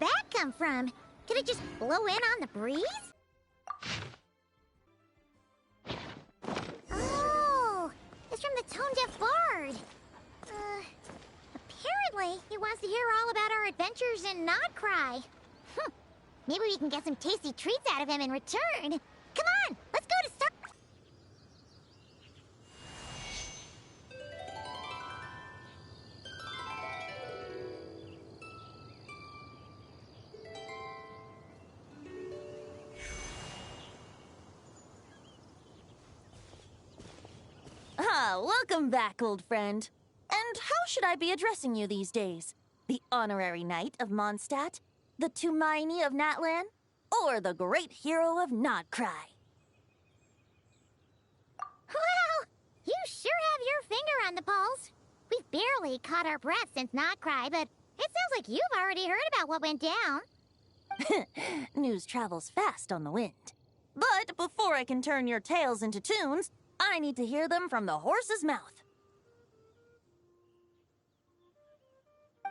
that come from? Could it just blow in on the breeze? Oh, it's from the tone-deaf bard. Apparently, he wants to hear all about our adventures in Nodcry. Maybe we can get some tasty treats out of him in return. Come on, let's go to Star... Welcome back, old friend. And how should I be addressing you these days? The honorary knight of Mondstadt? The Tumaini of Natlan? Or the great hero of Nodcry? Well, you sure have your finger on the pulse. We've barely caught our breath since Nodcry, but it sounds like you've already heard about what went down. News travels fast on the wind. But before I can turn your tales into tunes, I need to hear them from the horse's mouth.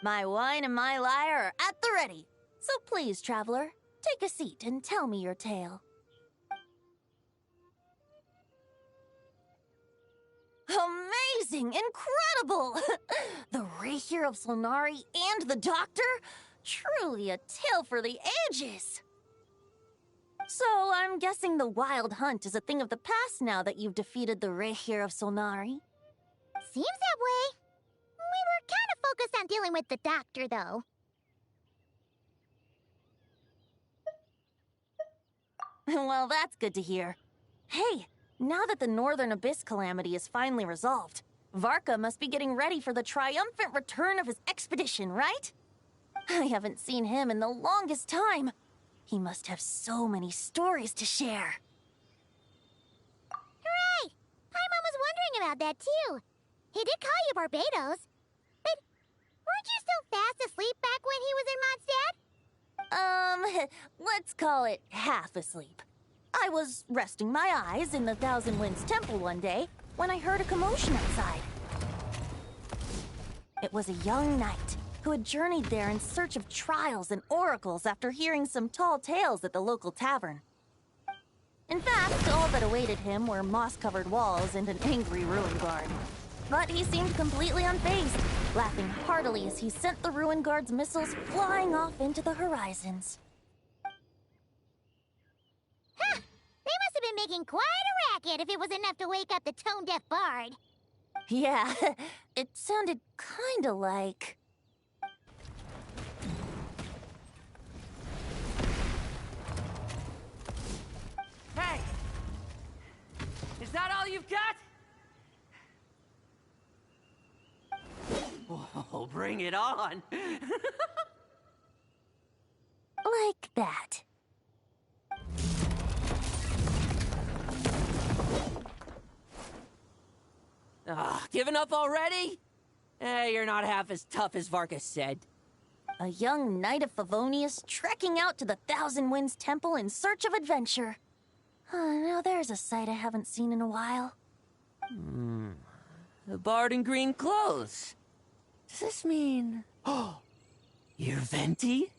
My wine and my lyre are at the ready. So please, traveler, take a seat and tell me your tale. Amazing! Incredible! The Rapier of Solnari and the Doctor? Truly a tale for the ages! So, I'm guessing the Wild Hunt is a thing of the past now that you've defeated the Rapier of Solnari? Seems that way. We were kind of focused on dealing with the Doctor, though. Well, that's good to hear. Hey, now that the Northern Abyss calamity is finally resolved, Varka must be getting ready for the triumphant return of his expedition, right? I haven't seen him in the longest time. He must have so many stories to share. Hooray! Paimon was wondering about that, too. He did call you Barbados. But weren't you still fast asleep back when he was in Mondstadt? Let's call it half asleep. I was resting my eyes in the Thousand Winds Temple one day when I heard a commotion outside. It was a young knight who had journeyed there in search of trials and oracles after hearing some tall tales at the local tavern. In fact, all that awaited him were moss-covered walls and an angry ruin guard. But he seemed completely unfazed, laughing heartily as he sent the ruin guard's missiles flying off into the horizons. Huh! They must have been making quite a racket if it was enough to wake up the tone-deaf bard. Yeah, it sounded kinda like... Hey! Is that all you've got? Oh, bring it on! like that. Giving up already? You're not half as tough as Varka said. A young Knight of Favonius trekking out to the Thousand Winds Temple in search of adventure. Now there's a sight I haven't seen in a while. A bard in green clothes. Does this mean... Oh, you're Venti?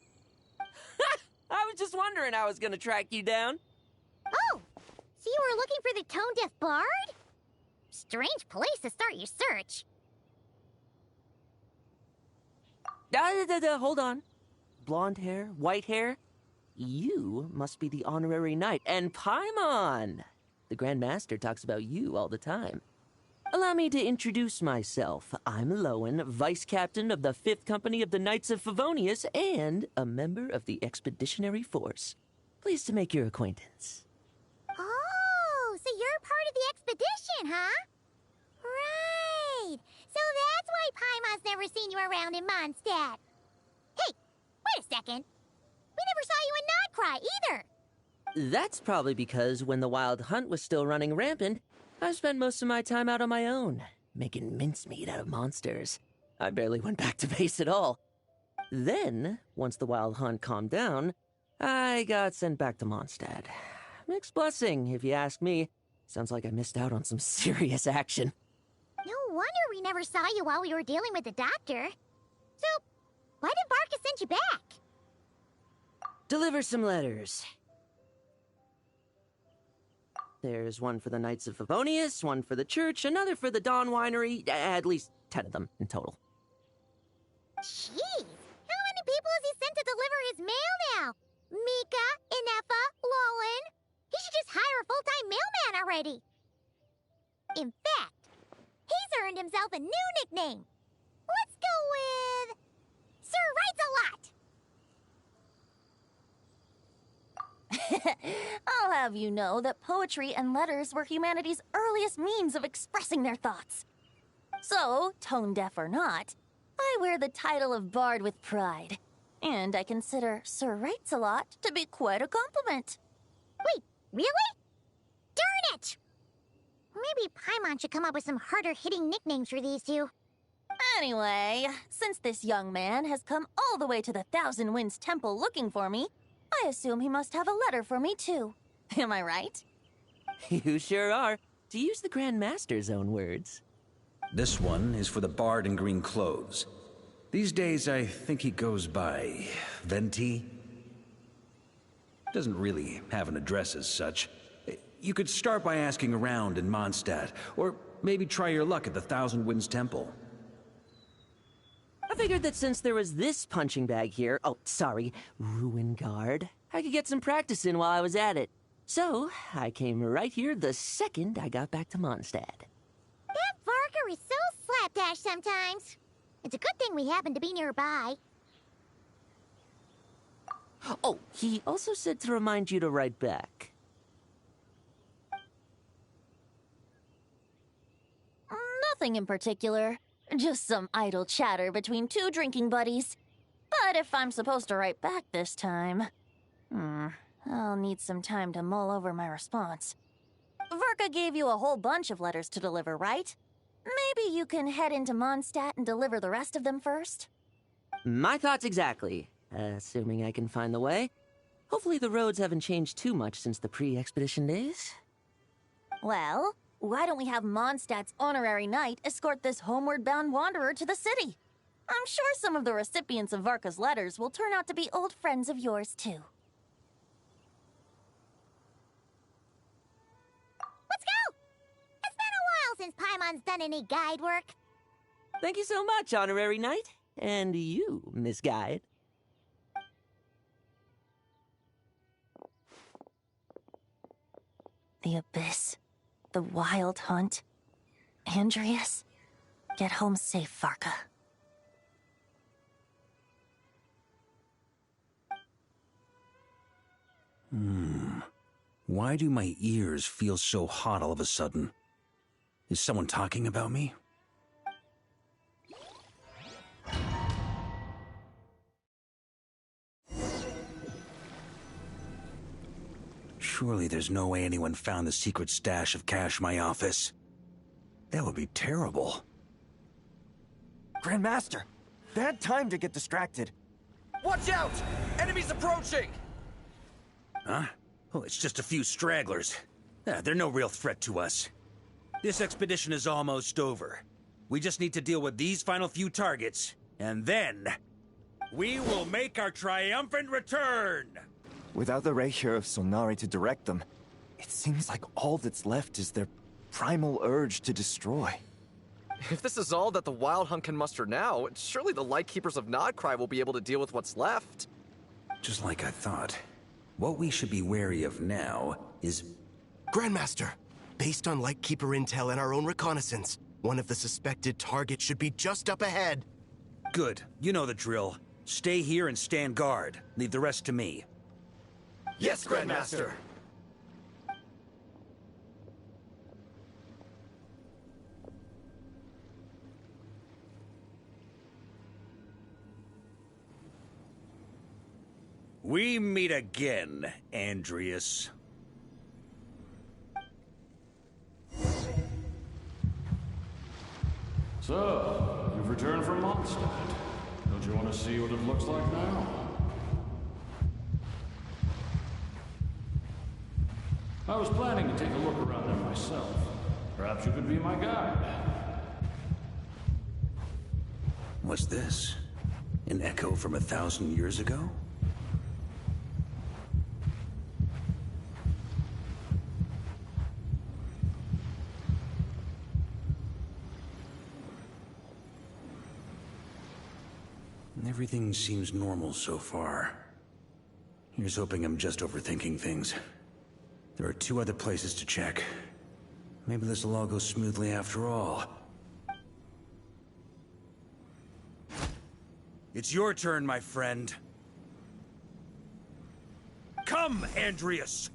I was just wondering how I was gonna track you down. Oh, so you were looking for the tone-deaf bard? Strange place to start your search. Hold on. Blonde hair, white hair. You must be the honorary knight, and Paimon! The Grand Master talks about you all the time. Allow me to introduce myself. I'm Lowen, Vice Captain of the 5th Company of the Knights of Favonius, and a member of the Expeditionary Force. Pleased to make your acquaintance. Oh, so you're part of the expedition, huh? Right. So that's why Paimon's never seen you around in Mondstadt. Hey, wait a second. We never saw you in Nodcry either. That's probably because when the Wild Hunt was still running rampant, I spent most of my time out on my own, making mincemeat out of monsters. I barely went back to base at all. Then, once the Wild Hunt calmed down, I got sent back to Mondstadt. Mixed blessing, if you ask me. Sounds like I missed out on some serious action. No wonder we never saw you while we were dealing with the Doctor. So, why did Varka send you back? Deliver some letters. There's one for the Knights of Favonius, one for the church, another for the Dawn Winery, at least 10 of them in total. Jeez, how many people has he sent to deliver his mail now? Mika, Inefa, Lolan. He should just hire a full-time mailman already. In fact, he's earned himself a new nickname. Let's go with Sir Writes-A-Lot. I'll have you know that poetry and letters were humanity's earliest means of expressing their thoughts. So, tone-deaf or not, I wear the title of Bard with pride. And I consider Sir Writes-A-Lot to be quite a compliment. Wait, really? Darn it! Maybe Paimon should come up with some harder-hitting nicknames for these two. Anyway, since this young man has come all the way to the Thousand Winds Temple looking for me, I assume he must have a letter for me too. Am I right? You sure are, to use the Grand Master's own words. This one is for the Bard in green clothes. These days, I think he goes by Venti. Doesn't really have an address as such. You could start by asking around in Mondstadt, or maybe try your luck at the Thousand Winds Temple. I figured that since there was this punching bag here, Ruin Guard, I could get some practice in while I was at it. So, I came right here the second I got back to Mondstadt. That Varka is so slapdash sometimes. It's a good thing we happen to be nearby. Oh, he also said to remind you to write back. Nothing in particular. Just some idle chatter between two drinking buddies. But if I'm supposed to write back this time... I'll need some time to mull over my response. Varka gave you a whole bunch of letters to deliver, right? Maybe you can head into Mondstadt and deliver the rest of them first? My thoughts exactly. Assuming I can find the way. Hopefully the roads haven't changed too much since the pre-expedition days. Well, why don't we have Mondstadt's honorary knight escort this homeward-bound wanderer to the city? I'm sure some of the recipients of Varka's letters will turn out to be old friends of yours, too. Let's go! It's been a while since Paimon's done any guide work. Thank you so much, honorary knight. And you, Miss Guide. The Abyss. The Wild Hunt. Andreas. Get home safe, Varka. Why do my ears feel so hot all of a sudden? Is someone talking about me? Surely there's no way anyone found the secret stash of cash in my office. That would be terrible. Grandmaster, bad time to get distracted. Watch out! Enemies approaching! Huh? Oh, it's just a few stragglers. They're no real threat to us. This expedition is almost over. We just need to deal with these final few targets, and then... we will make our triumphant return! Without the Reikir of Solnari to direct them, it seems like all that's left is their primal urge to destroy. If this is all that the Wild Hunt can muster now, surely the Lightkeepers of Nodcry will be able to deal with what's left. Just like I thought. What we should be wary of now is... Grandmaster, based on Lightkeeper intel and our own reconnaissance, one of the suspected targets should be just up ahead. Good. You know the drill. Stay here and stand guard. Leave the rest to me. Yes, Grandmaster! We meet again, Andreas. So, you've returned from Mondstadt. Don't you want to see what it looks like now? I was planning to take a look around there myself. Perhaps you could be my guide. What's this? An echo from 1,000 years ago? Everything seems normal so far. Here's hoping I'm just overthinking things. There are 2 other places to check. Maybe this will all go smoothly after all. It's your turn, my friend. Come, Andreas!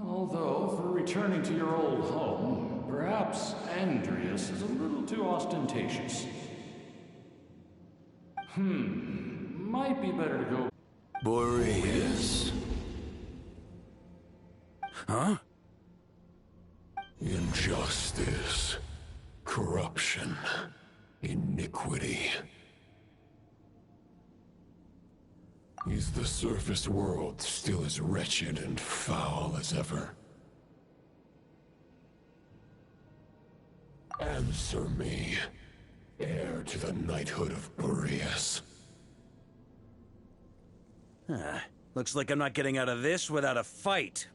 Although, for returning to your old home, perhaps Andreas is a little too ostentatious. Might be better to go... Boreas. Huh? Injustice. Corruption. Iniquity. Is the surface world still as wretched and foul as ever? Answer me, heir to the knighthood of Boreas. Looks like I'm not getting out of this without a fight.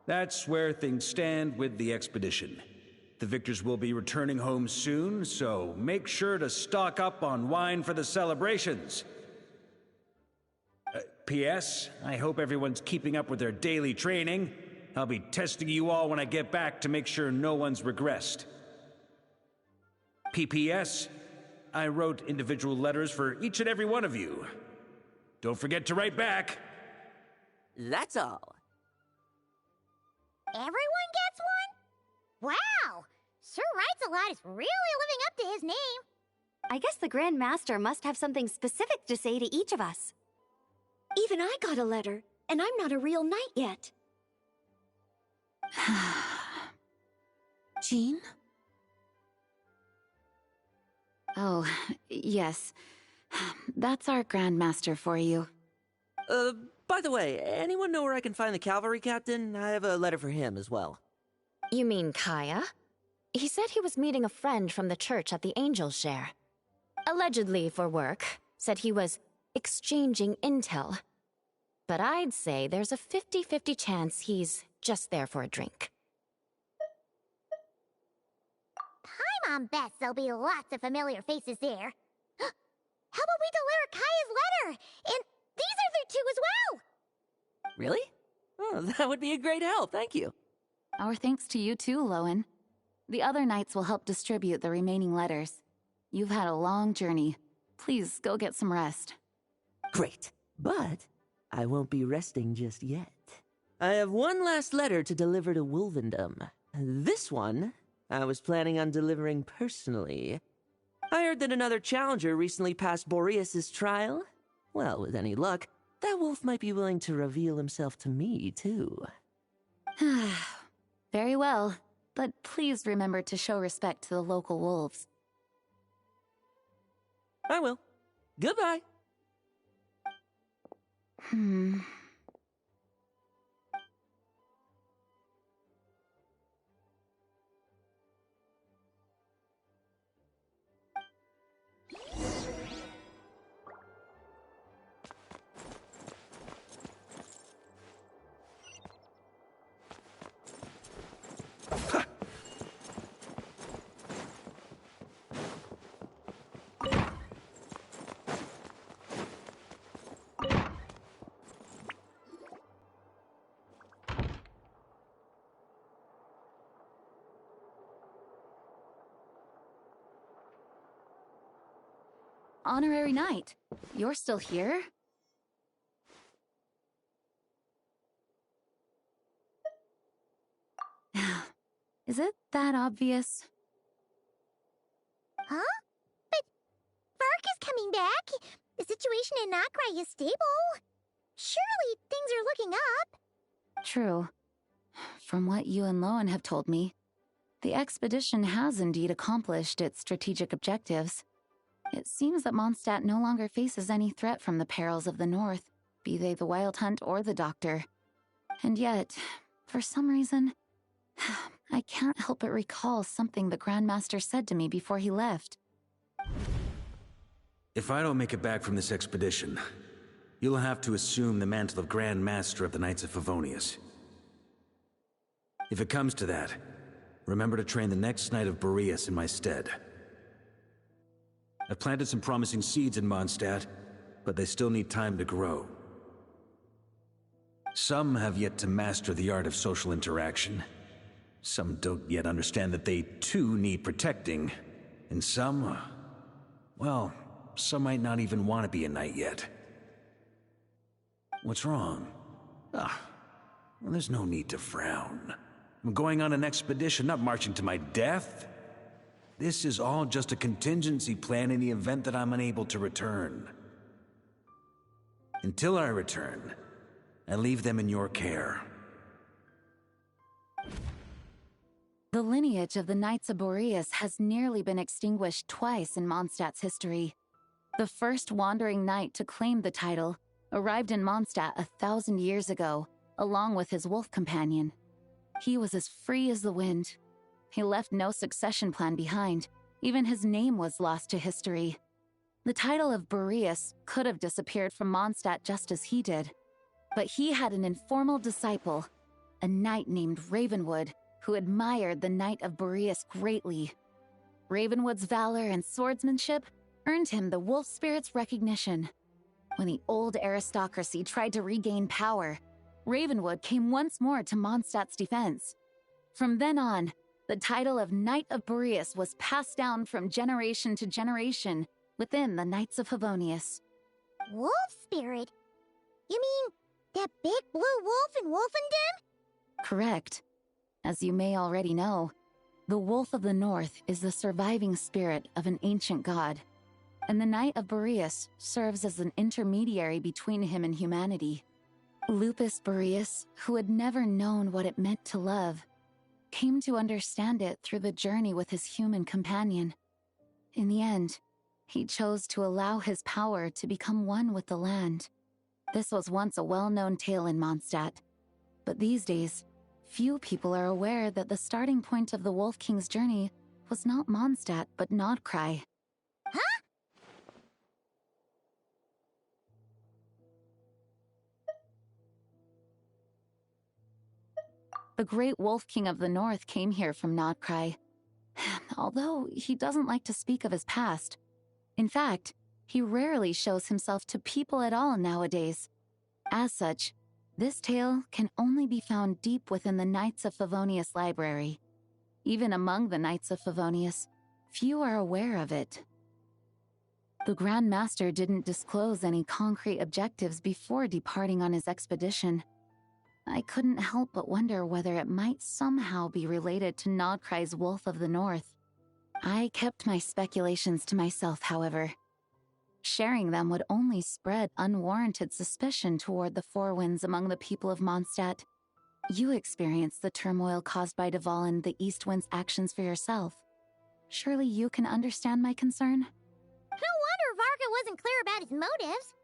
That's where things stand with the expedition. The victors will be returning home soon, so make sure to stock up on wine for the celebrations. P.S. I hope everyone's keeping up with their daily training. I'll be testing you all when I get back to make sure no one's regressed. P.P.S. I wrote individual letters for each and every one of you. Don't forget to write back. That's all. Everyone gets one? Wow! Sir Writes-A-Lot is really living up to his name. I guess the Grand Master must have something specific to say to each of us. Even I got a letter, and I'm not a real knight yet. Jean? Oh, yes. That's our Grand Master for you. By the way, anyone know where I can find the cavalry captain? I have a letter for him as well. You mean Kaya? He said he was meeting a friend from the church at the Angel's Share. Allegedly for work. Said he was exchanging intel. But I'd say there's a 50-50 chance he's just there for a drink. Paimon bets there'll be lots of familiar faces there. How about we deliver Kaya's letter? And these other 2 as well! Really? Oh, that would be a great help, thank you. Our thanks to you too, Lowen. The other knights will help distribute the remaining letters. You've had a long journey. Please go get some rest. Great, but I won't be resting just yet. I have one last letter to deliver to Wolvendom. This one, I was planning on delivering personally. I heard that another challenger recently passed Boreas' trial. Well, with any luck, that wolf might be willing to reveal himself to me, too. Very well, but please remember to show respect to the local wolves. I will. Goodbye. Honorary Knight, you're still here? Is it that obvious? Huh? But Varka's coming back. The situation in Nocrai is stable. Surely things are looking up. True. From what you and Lowen have told me, the expedition has indeed accomplished its strategic objectives. It seems that Mondstadt no longer faces any threat from the perils of the North, be they the Wild Hunt or the Doctor. And yet, for some reason, I can't help but recall something the Grandmaster said to me before he left. If I don't make it back from this expedition, you'll have to assume the mantle of Grand Master of the Knights of Favonius. If it comes to that, remember to train the next Knight of Boreas in my stead. I've planted some promising seeds in Mondstadt, but they still need time to grow. Some have yet to master the art of social interaction. Some don't yet understand that they too need protecting. And some, well, some might not even want to be a knight yet. What's wrong? Well, there's no need to frown. I'm going on an expedition, not marching to my death. This is all just a contingency plan in the event that I'm unable to return. Until I return, I leave them in your care. The lineage of the Knights of Boreas has nearly been extinguished twice in Mondstadt's history. The first wandering knight to claim the title arrived in Mondstadt 1,000 years ago, along with his wolf companion. He was as free as the wind. He left no succession plan behind. Even his name was lost to history. The title of Boreas could have disappeared from Mondstadt just as he did. But he had an informal disciple, a knight named Ravenwood, who admired the Knight of Boreas greatly. Ravenwood's valor and swordsmanship earned him the wolf spirit's recognition. When the old aristocracy tried to regain power, Ravenwood came once more to Mondstadt's defense. From then on, the title of Knight of Boreas was passed down from generation to generation within the Knights of Favonius. Wolf spirit? You mean that big blue wolf in Wolfendom? Correct. As you may already know, the Wolf of the North is the surviving spirit of an ancient god, and the Knight of Boreas serves as an intermediary between him and humanity. Lupus Boreas, who had never known what it meant to love, came to understand it through the journey with his human companion. In the end, he chose to allow his power to become one with the land. This was once a well-known tale in Mondstadt, but these days, few people are aware that the starting point of the Wolf King's journey was not Mondstadt, but Nodcry. Huh? The great Wolf King of the North came here from Nodcry, although he doesn't like to speak of his past. In fact, he rarely shows himself to people at all nowadays. As such, this tale can only be found deep within the Knights of Favonius library. Even among the Knights of Favonius, few are aware of it. The Grand Master didn't disclose any concrete objectives before departing on his expedition. I couldn't help but wonder whether it might somehow be related to Nodcry's Wolf of the North. I kept my speculations to myself, however. Sharing them would only spread unwarranted suspicion toward the Four Winds among the people of Mondstadt. You experienced the turmoil caused by Dvalin the East Wind's actions for yourself. Surely you can understand my concern? No wonder Varka wasn't clear about his motives.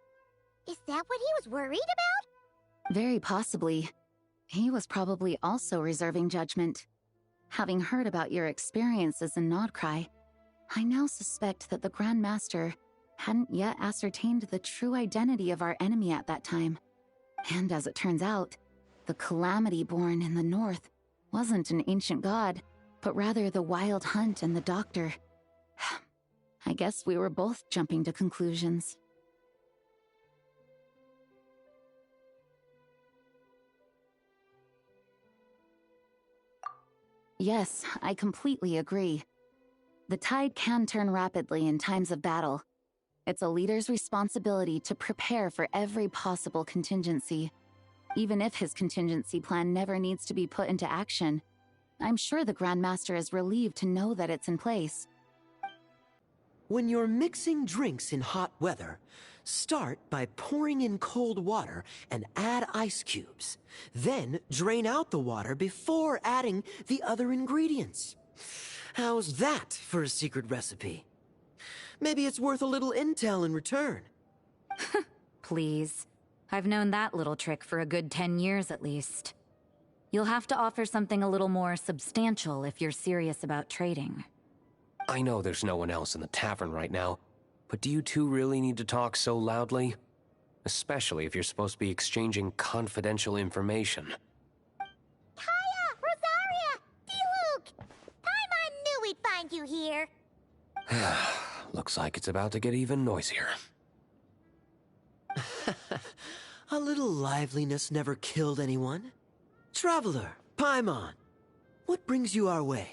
Is that what he was worried about? Very possibly. He was probably also reserving judgment. Having heard about your experiences in Nodcry, I now suspect that the Grand Master hadn't yet ascertained the true identity of our enemy at that time. And as it turns out, the calamity born in the north wasn't an ancient god, but rather the Wild Hunt and the Doctor. I guess we were both jumping to conclusions. Yes, I completely agree. The tide can turn rapidly in times of battle. It's a leader's responsibility to prepare for every possible contingency. Even if his contingency plan never needs to be put into action, I'm sure the Grand Master is relieved to know that it's in place. When you're mixing drinks in hot weather, start by pouring in cold water and add ice cubes. Then drain out the water before adding the other ingredients. How's that for a secret recipe? Maybe it's worth a little intel in return. Please. I've known that little trick for a good 10 years at least. You'll have to offer something a little more substantial if you're serious about trading. I know there's no one else in the tavern right now, but do you two really need to talk so loudly? Especially if you're supposed to be exchanging confidential information. Kaya! Rosaria! D-Luke! Paimon knew we'd find you here. Looks like it's about to get even noisier. A little liveliness never killed anyone. Traveler, Paimon, what brings you our way?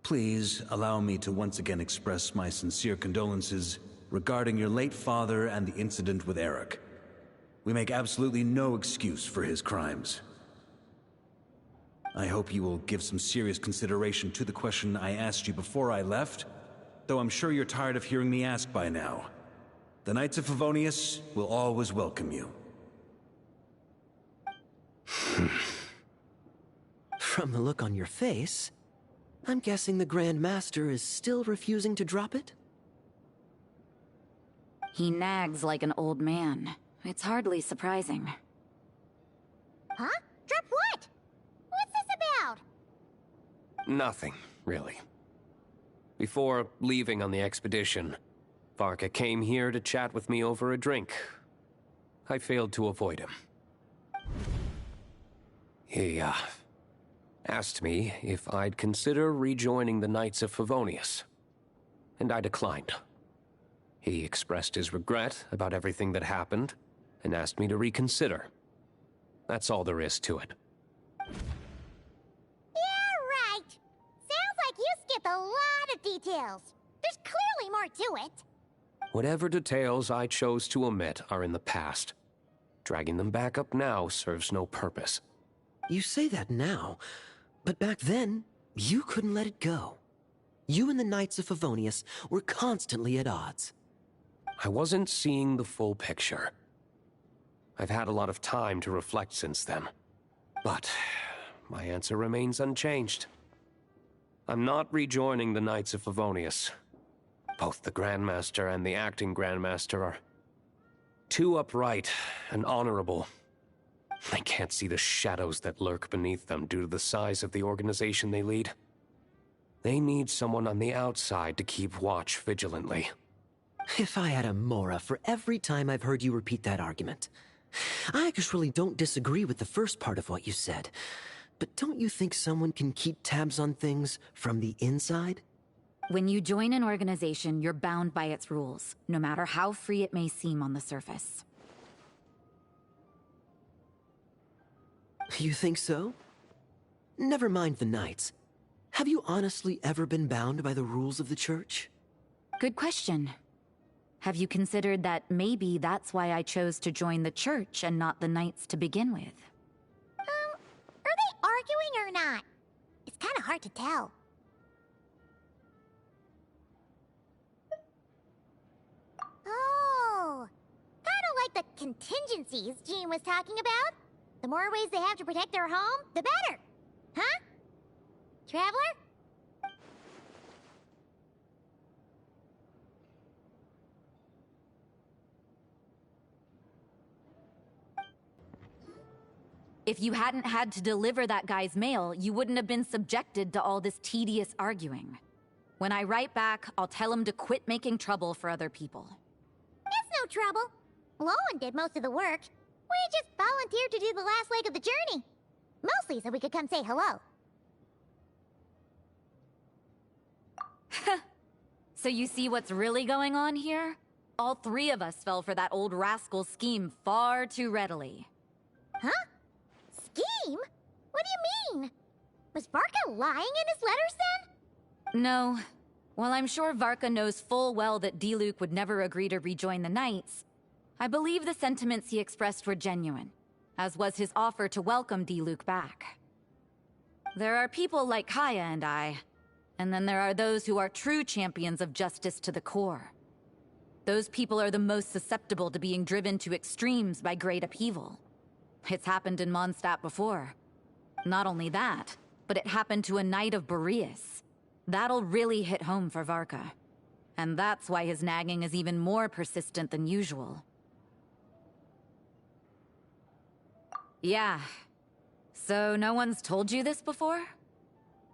Please allow me to once again express my sincere condolences regarding your late father and the incident with Eric. We make absolutely no excuse for his crimes. I hope you will give some serious consideration to the question I asked you before I left, though I'm sure you're tired of hearing me ask by now. The Knights of Favonius will always welcome you. From the look on your face, I'm guessing the Grand Master is still refusing to drop it? He nags like an old man. It's hardly surprising. Huh? Drop what? What's this about? Nothing, really. Before leaving on the expedition, Varka came here to chat with me over a drink. I failed to avoid him. He, asked me if I'd consider rejoining the Knights of Favonius, and I declined. He expressed his regret about everything that happened, and asked me to reconsider. That's all there is to it. Yeah, right. Sounds like you skipped a lot of details. There's clearly more to it. Whatever details I chose to omit are in the past. Dragging them back up now serves no purpose. You say that now, but back then, you couldn't let it go. You and the Knights of Favonius were constantly at odds. I wasn't seeing the full picture. I've had a lot of time to reflect since then. But my answer remains unchanged. I'm not rejoining the Knights of Favonius. Both the Grandmaster and the acting Grandmaster are too upright and honorable. I can't see the shadows that lurk beneath them due to the size of the organization they lead. They need someone on the outside to keep watch vigilantly. If I had a Mora for every time I've heard you repeat that argument. I actually don't disagree with the first part of what you said, but don't you think someone can keep tabs on things from the inside? When you join an organization, you're bound by its rules, no matter how free it may seem on the surface. You think so? Never mind the Knights. Have you honestly ever been bound by the rules of the Church? Good question. Have you considered that maybe that's why I chose to join the Church and not the Knights to begin with? Are they arguing or not? It's kind of hard to tell. Oh, kind of like the contingencies Jean was talking about. The more ways they have to protect their home, the better. Huh? Traveler? If you hadn't had to deliver that guy's mail, you wouldn't have been subjected to all this tedious arguing. When I write back, I'll tell him to quit making trouble for other people. It's no trouble. Lowen did most of the work. We just volunteered to do the last leg of the journey. Mostly so we could come say hello. So you see what's really going on here? All three of us fell for that old rascal's scheme far too readily. Huh? Scheme? What do you mean? Was Varka lying in his letters then? No. While I'm sure Varka knows full well that D-Luke would never agree to rejoin the Knights, I believe the sentiments he expressed were genuine, as was his offer to welcome D-Luke back. There are people like Kaya and I, and then there are those who are true champions of justice to the core. Those people are the most susceptible to being driven to extremes by great upheaval. It's happened in Mondstadt before. Not only that, but it happened to a Knight of Boreas. That'll really hit home for Varka. And that's why his nagging is even more persistent than usual. Yeah. So no one's told you this before?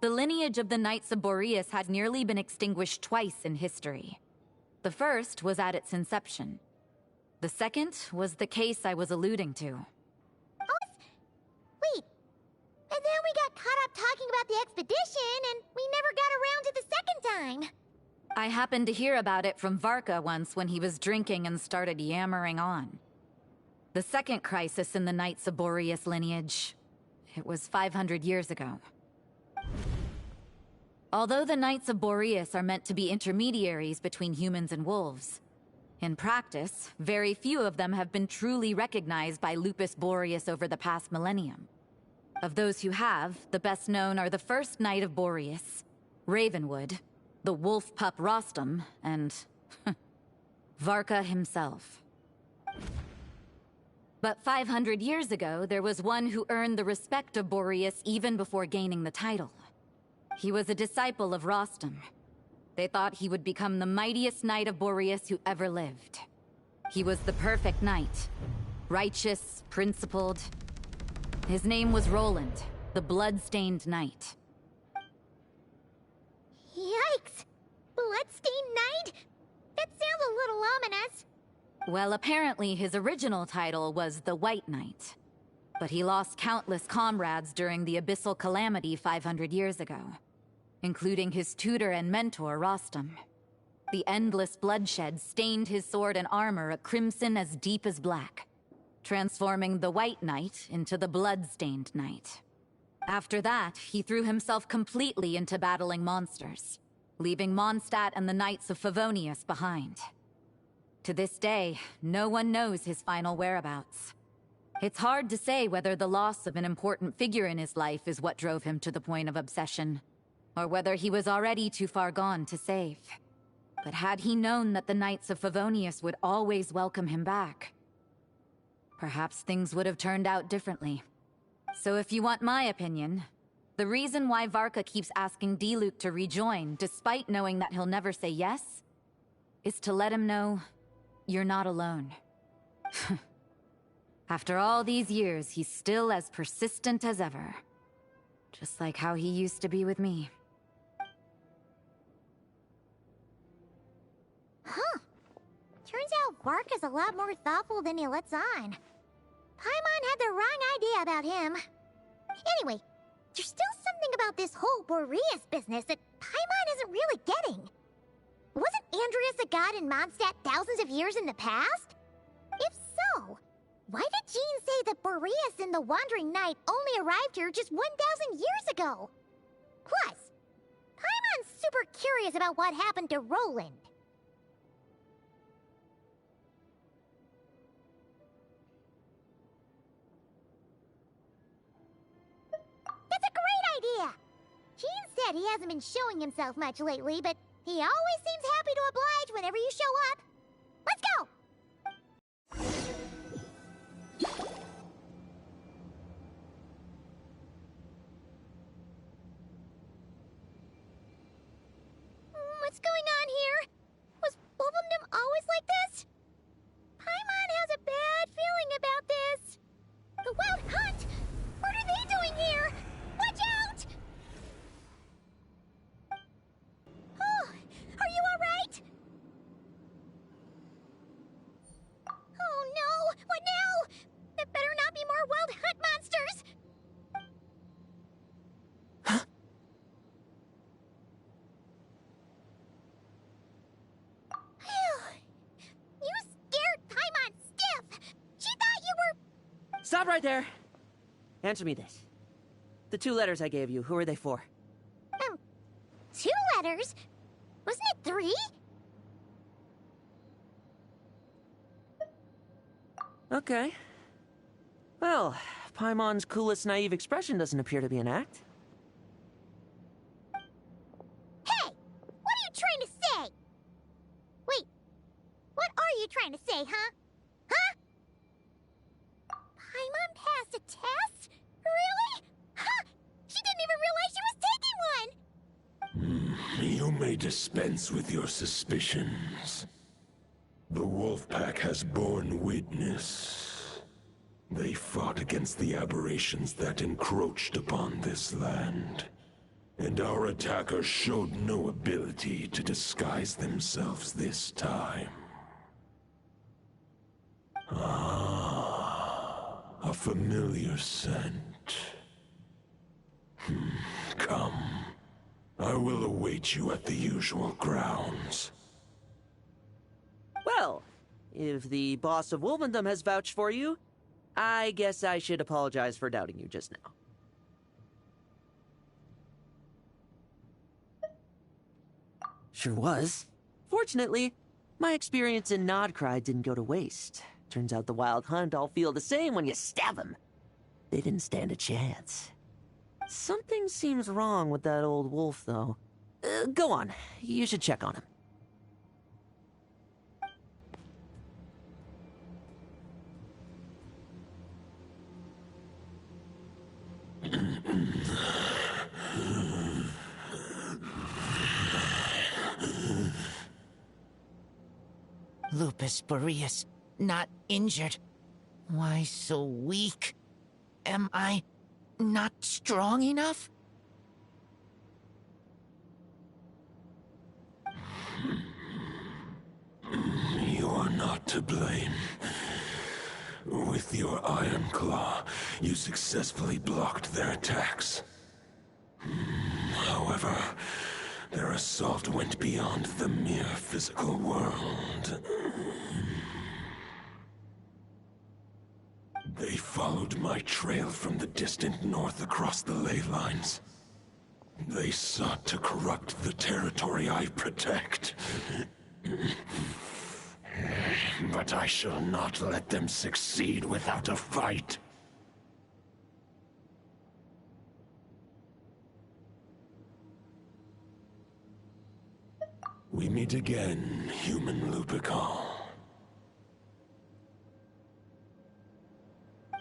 The lineage of the Knights of Boreas had nearly been extinguished twice in history. The first was at its inception. The second was the case I was alluding to. Wait, and then we got caught up talking about the expedition, and we never got around to the second time. I happened to hear about it from Varka once when he was drinking and started yammering on. The second crisis in the Knights of Boreas lineage. It was 500 years ago. Although the Knights of Boreas are meant to be intermediaries between humans and wolves, in practice, very few of them have been truly recognized by Lupus Boreas over the past millennium. Of those who have, the best known are the first Knight of Boreas, Ravenwood, the wolf pup Rostam, and Varka himself. But 500 years ago, there was one who earned the respect of Boreas even before gaining the title. He was a disciple of Rostam. They thought he would become the mightiest Knight of Boreas who ever lived. He was the perfect knight. Righteous, principled. His name was Roland, the blood-stained knight. Yikes! Bloodstained Knight? That sounds a little ominous. Well, apparently his original title was the White Knight. But he lost countless comrades during the Abyssal Calamity 500 years ago, including his tutor and mentor, Rostam. The endless bloodshed stained his sword and armor a crimson as deep as black, transforming the White Knight into the Blood-Stained Knight. After that, he threw himself completely into battling monsters, leaving Mondstadt and the Knights of Favonius behind. To this day, no one knows his final whereabouts. It's hard to say whether the loss of an important figure in his life is what drove him to the point of obsession, or whether he was already too far gone to save. But had he known that the Knights of Favonius would always welcome him back, perhaps things would have turned out differently. So if you want my opinion, the reason why Varka keeps asking Diluc to rejoin, despite knowing that he'll never say yes, is to let him know you're not alone. After all these years, he's still as persistent as ever. Just like how he used to be with me. Huh. Turns out Varka's a lot more thoughtful than he lets on. Paimon had the wrong idea about him. Anyway, there's still something about this whole Boreas business that Paimon isn't really getting. Wasn't Andreas a god in Mondstadt thousands of years in the past? If so, why did Jean say that Boreas and the Wandering Knight only arrived here just 1,000 years ago? Plus, Paimon's super curious about what happened to Roland. That's a great idea! Jean said he hasn't been showing himself much lately, but he always seems happy to oblige whenever you show up. Let's go! What's going on here? Was Wolfendom always like this? Paimon has a bad feeling about this. The Wild Hunt? What are they doing here? Watch out! Oh, are you alright? Oh no, what now? There better not be more Wild Hunt monsters! You scared Paimon stiff! She thought you were... Stop right there! Answer me this. The 2 letters I gave you, who are they for? 2 letters? Wasn't it 3? Okay. Well, Paimon's coolest naive expression doesn't appear to be an act. Hey! What are you trying to say? Wait, what are you trying to say, huh? Huh? Paimon passed a test? Really? Huh! She didn't even realize she was taking one! You may dispense with your suspicions. The wolf pack has borne witness. They fought against the aberrations that encroached upon this land. And our attackers showed no ability to disguise themselves this time. Ah, a familiar scent. Come. I will await you at the usual grounds. Well, if the boss of Wolvendom has vouched for you, I guess I should apologize for doubting you just now. Sure was. Fortunately, my experience in Nodcry didn't go to waste. Turns out the Wild Hunt all feel the same when you stab them. They didn't stand a chance. Something seems wrong with that old wolf, though. Go on. You should check on him. Lupus Boreas, not injured. Why so weak? Am I not strong enough? You are not to blame. With your Iron Claw, you successfully blocked their attacks. However, their assault went beyond the mere physical world. They followed my trail from the distant north across the ley lines. They sought to corrupt the territory I protect. But I shall not let them succeed without a fight. We meet again, human Lupical.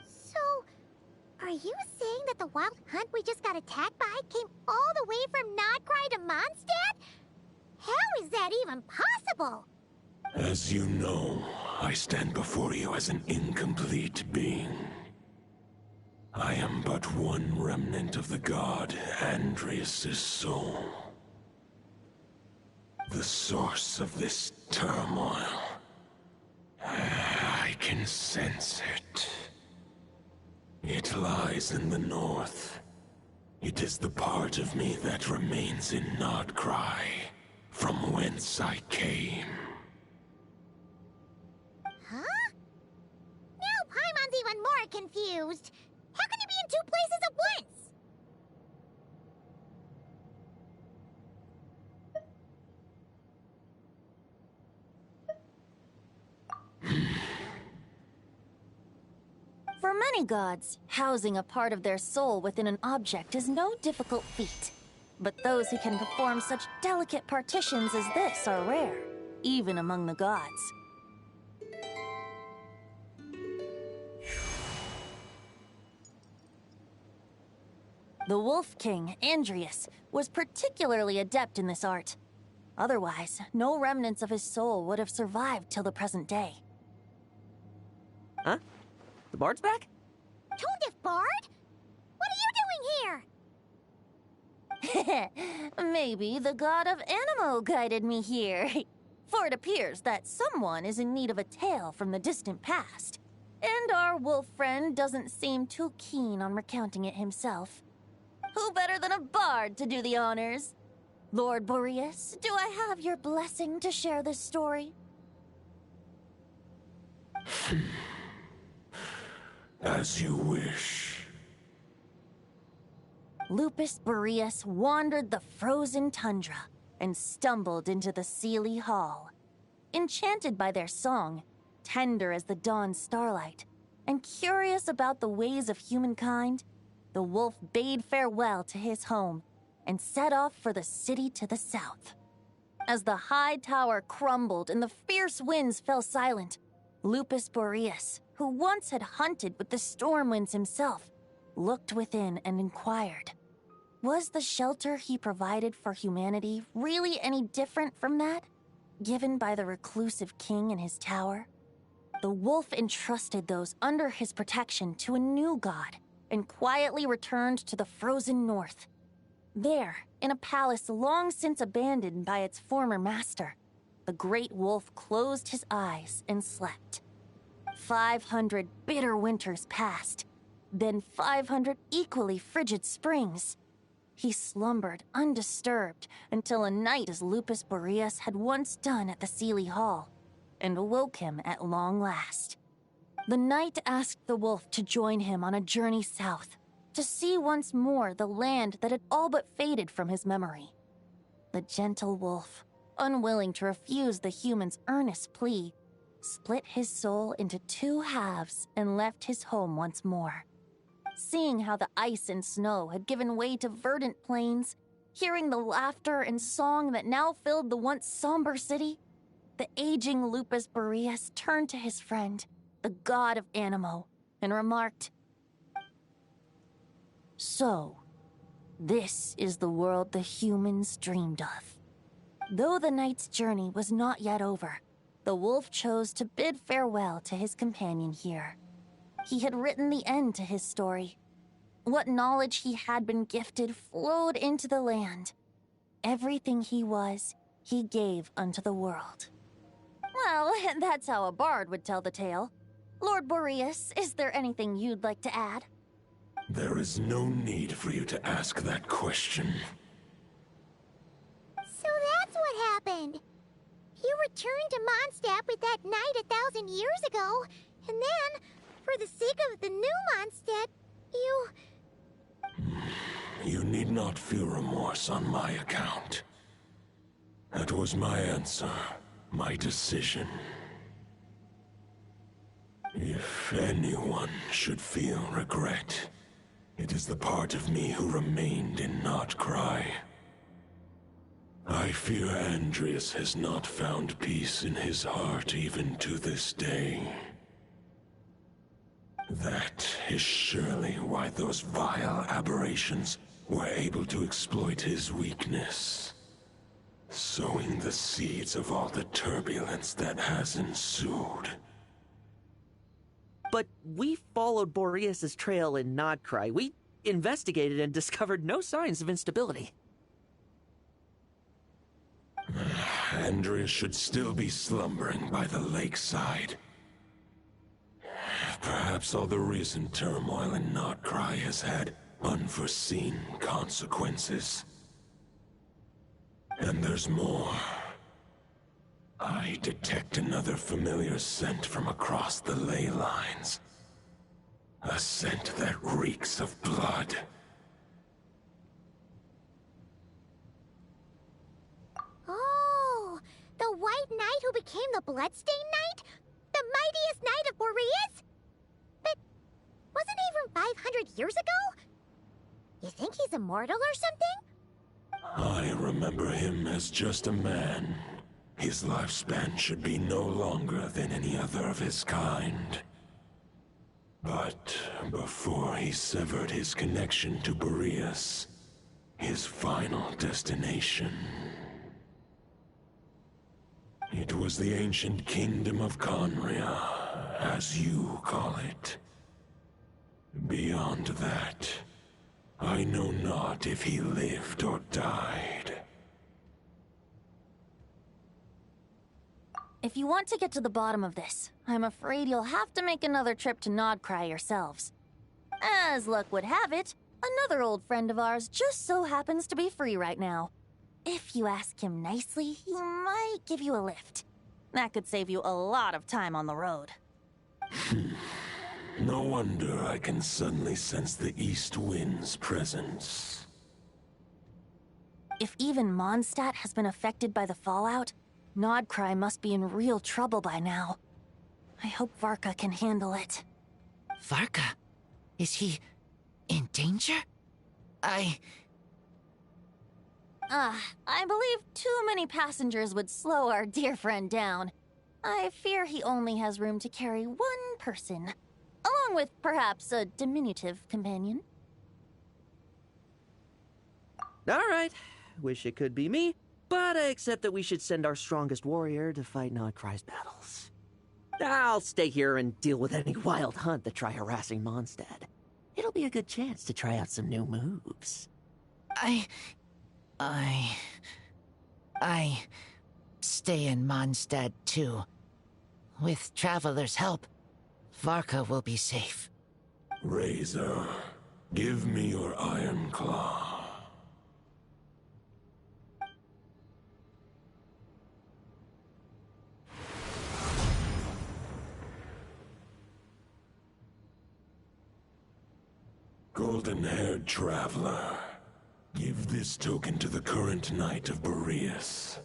So, are you saying that the Wild Hunt we just got attacked by came all the way from Nodcry to Mondstadt? How is that even possible? As you know, I stand before you as an incomplete being. I am but one remnant of the god Andreas' soul. The source of this turmoil. I can sense it. It lies in the north. It is the part of me that remains in Nodcry, from whence I came. Huh? Now Paimon's even more confused. How can he be in two places at once? For many gods, housing a part of their soul within an object is no difficult feat. But those who can perform such delicate partitions as this are rare, even among the gods. The Wolf King, Andreas, was particularly adept in this art. Otherwise, no remnants of his soul would have survived till the present day. Huh? The bard's back? Toadif Bard? What are you doing here? Maybe the god of Animo guided me here. For it appears that someone is in need of a tale from the distant past. And our wolf friend doesn't seem too keen on recounting it himself. Who better than a bard to do the honors? Lord Boreas, do I have your blessing to share this story? As you wish. Lupus Boreas wandered the frozen tundra and stumbled into the Seelie Hall. Enchanted by their song, tender as the dawn's starlight, and curious about the ways of humankind, the wolf bade farewell to his home and set off for the city to the south. As the high tower crumbled and the fierce winds fell silent, Lupus Boreas, who once had hunted with the storm winds himself, looked within and inquired, was the shelter he provided for humanity really any different from that, given by the reclusive king in his tower? the wolf entrusted those under his protection to a new god and quietly returned to the frozen north. There, in a palace long since abandoned by its former master, the great wolf closed his eyes and slept. 500 bitter winters passed, then 500 equally frigid springs. He slumbered undisturbed until a night as Lupus Boreas had once done at the Seelie Hall, and awoke him at long last. The knight asked the wolf to join him on a journey south, to see once more the land that had all but faded from his memory. The gentle wolf, unwilling to refuse the human's earnest plea, split his soul into two halves and left his home once more. Seeing how the ice and snow had given way to verdant plains, hearing the laughter and song that now filled the once somber city, the aging Lupus Boreas turned to his friend, the god of Animo, and remarked, "So, this is the world the humans dreamed of." Though the knight's journey was not yet over, the wolf chose to bid farewell to his companion here. He had written the end to his story. What knowledge he had been gifted flowed into the land. Everything he was, he gave unto the world. Well, that's how a bard would tell the tale. Lord Boreas, is there anything you'd like to add? There is no need for you to ask that question. So that's what happened. You returned to Mondstadt with that knight 1,000 years ago, and then, for the sake of the new Mondstadt, you... You need not feel remorse on my account. That was my answer, my decision. If anyone should feel regret, it is the part of me who remained in Notcry. I fear Andreas has not found peace in his heart even to this day. That is surely why those vile aberrations were able to exploit his weakness, sowing the seeds of all the turbulence that has ensued. But we followed Boreas' trail in Nodcry. We investigated and discovered no signs of instability. Andreas should still be slumbering by the lakeside. Perhaps all the recent turmoil in Notcry has had unforeseen consequences. And there's more. I detect another familiar scent from across the ley lines. A scent that reeks of blood. Oh, the White Knight who became the Bloodstained Knight? The mightiest Knight of Boreas? But wasn't he from 500 years ago? You think he's immortal or something? I remember him as just a man. His lifespan should be no longer than any other of his kind. But before he severed his connection to Boreas, his final destination, it was the ancient kingdom of Conria, as you call it. Beyond that, I know not if he lived or died. If you want to get to the bottom of this, I'm afraid you'll have to make another trip to Nodcry yourselves. As luck would have it, another old friend of ours just so happens to be free right now. If you ask him nicely, he might give you a lift. That could save you a lot of time on the road. No wonder I can suddenly sense the east wind's presence. If even Mondstadt has been affected by the fallout, Nodcry must be in real trouble by now. I hope Varka can handle it. Varka? Is he in danger? I believe too many passengers would slow our dear friend down. I fear he only has room to carry one person, along with perhaps a diminutive companion. All right. Wish it could be me, but I accept that we should send our strongest warrior to fight Nodcry's battles. I'll stay here and deal with any wild hunt that try harassing Mondstadt. It'll be a good chance to try out some new moves. I stay in Mondstadt too. With Traveler's help, Varka will be safe. Razor, give me your iron claw. Golden-haired traveler, give this token to the current Knight of Boreas.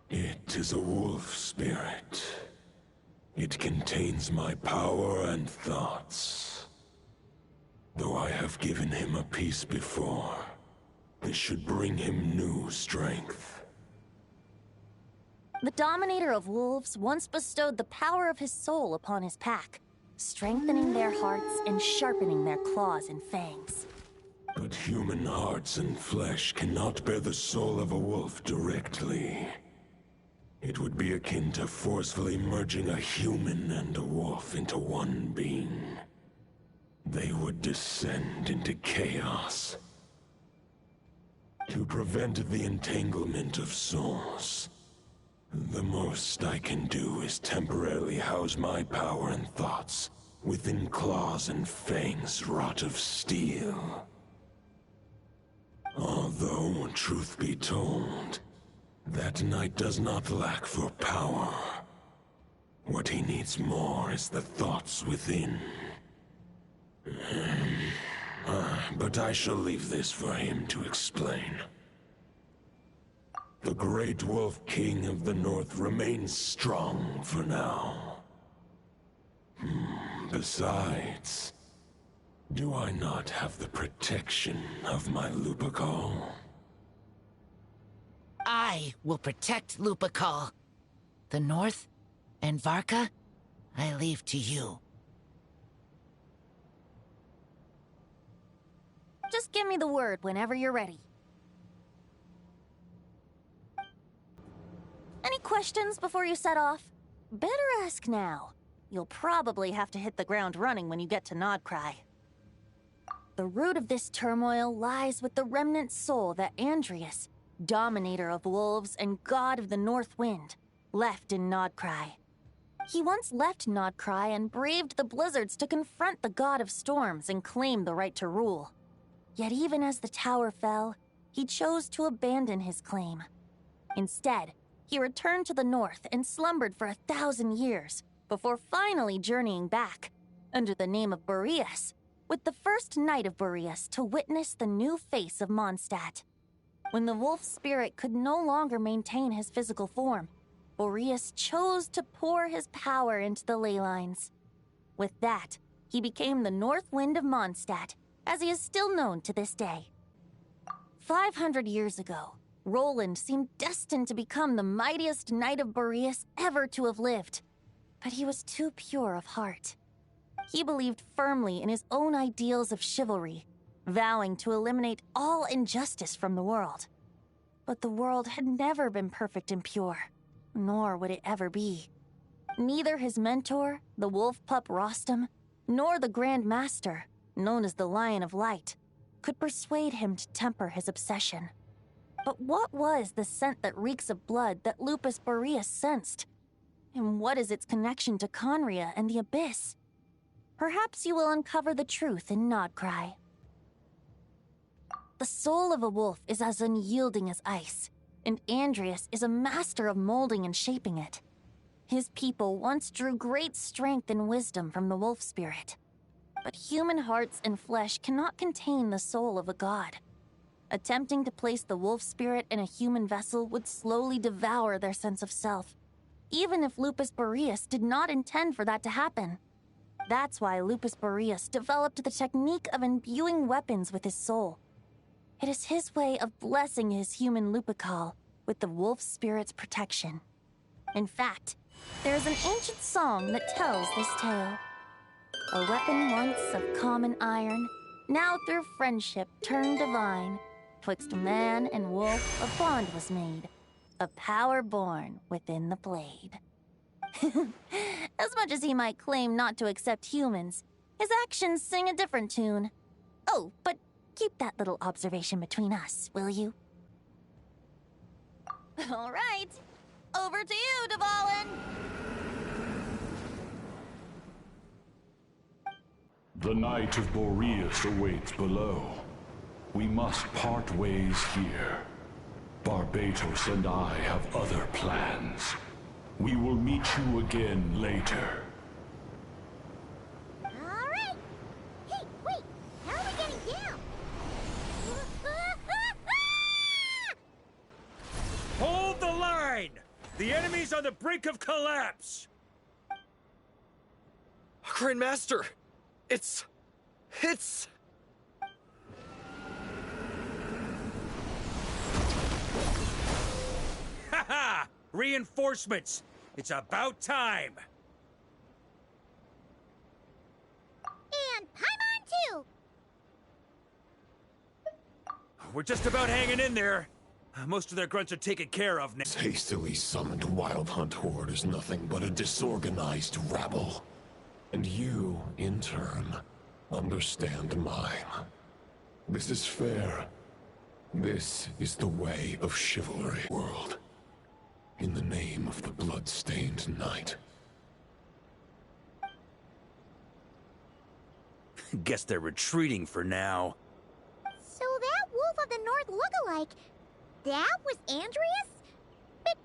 It is a wolf spirit. It contains my power and thoughts. Though I have given him a piece before, this should bring him new strength. The Dominator of Wolves once bestowed the power of his soul upon his pack, strengthening their hearts and sharpening their claws and fangs. But human hearts and flesh cannot bear the soul of a wolf directly. It would be akin to forcefully merging a human and a wolf into one being. They would descend into chaos. To prevent the entanglement of souls, the most I can do is temporarily house my power and thoughts within claws and fangs wrought of steel. Although, truth be told, that knight does not lack for power. What he needs more is the thoughts within. But I shall leave this for him to explain. The Great Wolf King of the North remains strong for now. Besides, do I not have the protection of my Lupacol? I will protect Lupacol. The North and Varka, I leave to you. Just give me the word whenever you're ready. Any questions before you set off? Better ask now. You'll probably have to hit the ground running when you get to Nodcry. The root of this turmoil lies with the remnant soul that Andreas, Dominator of Wolves and God of the North Wind, left in Nodcry. He once left Nodcry and braved the blizzards to confront the God of Storms and claim the right to rule. Yet even as the tower fell, he chose to abandon his claim. Instead, he returned to the north and slumbered for 1,000 years, before finally journeying back, under the name of Boreas, with the first Knight of Boreas to witness the new face of Mondstadt. When the wolf spirit could no longer maintain his physical form, Boreas chose to pour his power into the ley lines. With that, he became the North Wind of Mondstadt, as he is still known to this day. 500 years ago, Roland seemed destined to become the mightiest Knight of Boreas ever to have lived. But he was too pure of heart. He believed firmly in his own ideals of chivalry, vowing to eliminate all injustice from the world. But the world had never been perfect and pure, nor would it ever be. Neither his mentor, the wolf pup Rostam, nor the Grand Master, known as the Lion of Light, could persuade him to temper his obsession. But what was the scent that reeks of blood that Lupus Boreas sensed? And what is its connection to Conria and the Abyss? Perhaps you will uncover the truth in Nodcry. The soul of a wolf is as unyielding as ice, and Andreas is a master of molding and shaping it. His people once drew great strength and wisdom from the wolf spirit. But human hearts and flesh cannot contain the soul of a god. Attempting to place the wolf spirit in a human vessel would slowly devour their sense of self, even if Lupus Boreas did not intend for that to happen. That's why Lupus Boreas developed the technique of imbuing weapons with his soul. It is his way of blessing his human Lupacol with the wolf spirit's protection. In fact, there is an ancient song that tells this tale. A weapon once of common iron, now through friendship turned divine. Twixt man and wolf a bond was made, a power born within the blade. As much as he might claim not to accept humans, his actions sing a different tune. Oh, but keep that little observation between us, will you? All right. Over to you, Dvalin! The Knight of Boreas awaits below. We must part ways here. Barbatos and I have other plans. We will meet you again later. Alright! Hey, wait! How are we getting down? Hold the line! The enemy's on the brink of collapse! Grandmaster! It's... Ha! Reinforcements! It's about time! And Paimon too! We're just about hanging in there. Most of their grunts are taken care of now. This hastily summoned Wild Hunt horde is nothing but a disorganized rabble. And you, in turn, understand mine. This is fair. This is the way of chivalry. World. In the name of the blood-stained knight. Guess they're retreating for now. So that Wolf of the North look-alike, that was Andreas? But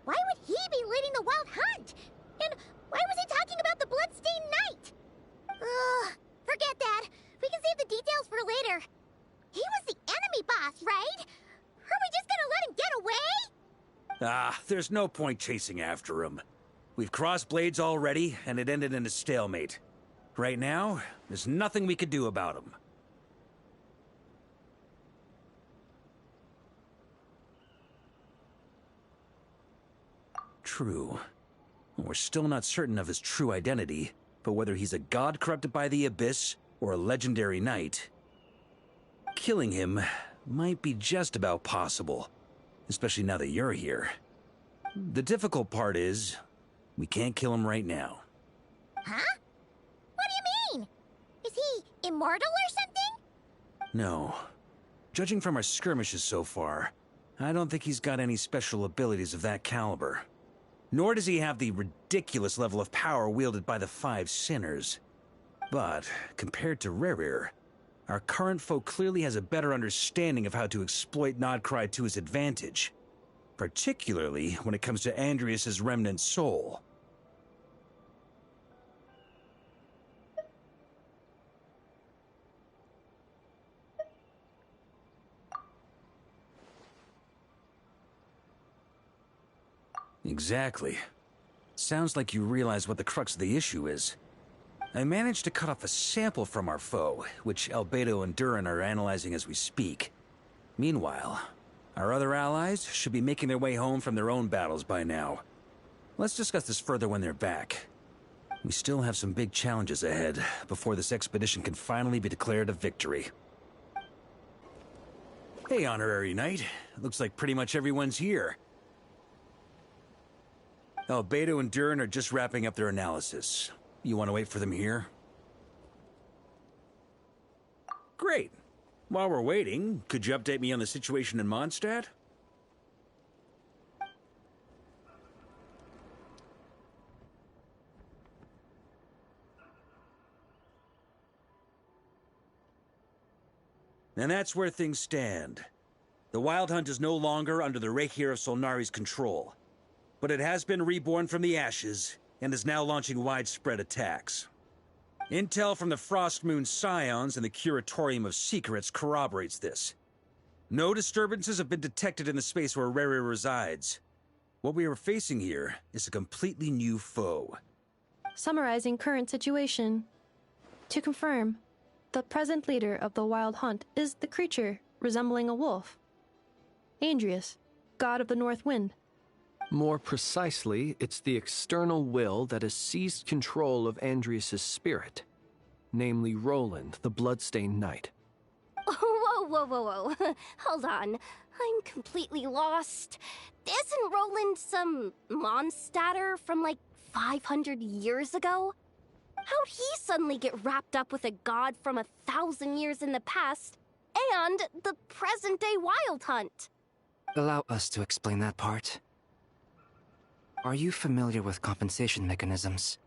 why would he be leading the Wild Hunt? And why was he talking about the Bloodstained Knight? Ugh, forget that. We can save the details for later. He was the enemy boss, right? Are we just gonna let him get away? Ah, there's no point chasing after him. We've crossed blades already, and it ended in a stalemate. Right now, there's nothing we could do about him. True. We're still not certain of his true identity, but whether he's a god corrupted by the Abyss or a legendary knight, killing him might be just about possible, especially now that you're here. The difficult part is, we can't kill him right now. Huh? What do you mean? Is he immortal or something? No. Judging from our skirmishes so far, I don't think he's got any special abilities of that caliber. Nor does he have the ridiculous level of power wielded by the Five Sinners. But, compared to Rerir, our current foe clearly has a better understanding of how to exploit Nodcry to his advantage. Particularly when it comes to Andreas' remnant soul. Exactly. Sounds like you realize what the crux of the issue is. I managed to cut off a sample from our foe, which Albedo and Durin are analyzing as we speak. Meanwhile, our other allies should be making their way home from their own battles by now. Let's discuss this further when they're back. We still have some big challenges ahead before this expedition can finally be declared a victory. Hey, Honorary Knight. Looks like pretty much everyone's here. Albedo and Durin are just wrapping up their analysis. You want to wait for them here? Great. While we're waiting, could you update me on the situation in Mondstadt? And that's where things stand. The Wild Hunt is no longer under the Reikir of Solnari's control, but it has been reborn from the ashes and is now launching widespread attacks. Intel from the Frostmoon Scions and the Curatorium of Secrets corroborates this. No disturbances have been detected in the space where Rerir resides. What we are facing here is a completely new foe. Summarizing current situation. To confirm, the present leader of the Wild Hunt is the creature resembling a wolf. Andreas, god of the North Wind. More precisely, it's the external will that has seized control of Andreas' spirit, namely Roland, the Bloodstained Knight. Whoa. Hold on. I'm completely lost. Isn't Roland some Mondstadter from, like, 500 years ago? How'd he suddenly get wrapped up with a god from 1,000 years in the past and the present-day Wild Hunt? Allow us to explain that part. Are you familiar with compensation mechanisms?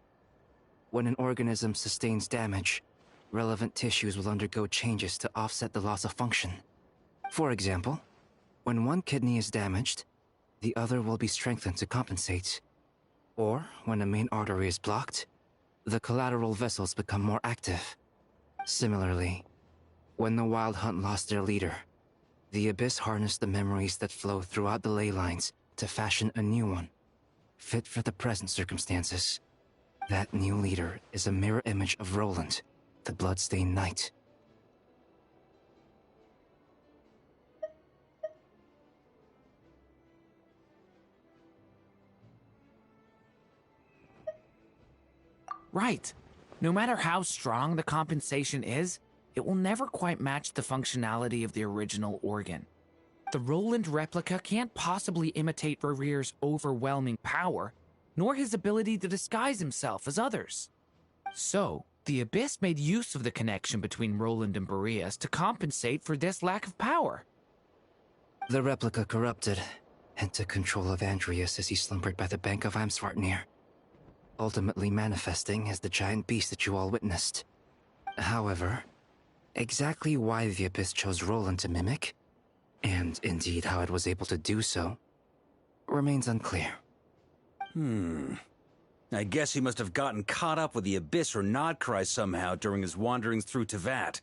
When an organism sustains damage, relevant tissues will undergo changes to offset the loss of function. For example, when one kidney is damaged, the other will be strengthened to compensate. Or, when a main artery is blocked, the collateral vessels become more active. Similarly, when the Wild Hunt lost their leader, the Abyss harnessed the memories that flow throughout the ley lines to fashion a new one, fit for the present circumstances. That new leader is a mirror image of Roland, the bloodstained knight. Right. No matter how strong the compensation is, it will never quite match the functionality of the original organ. The Roland replica can't possibly imitate Varir's overwhelming power, nor his ability to disguise himself as others. So, the Abyss made use of the connection between Roland and Boreas to compensate for this lack of power. The replica corrupted and took control of Andreas as he slumbered by the bank of Amsvartnir, ultimately manifesting as the giant beast that you all witnessed. However, exactly why the Abyss chose Roland to mimic, and indeed how it was able to do so, remains unclear. I guess he must have gotten caught up with the Abyss or Nodcry somehow during his wanderings through Tevat.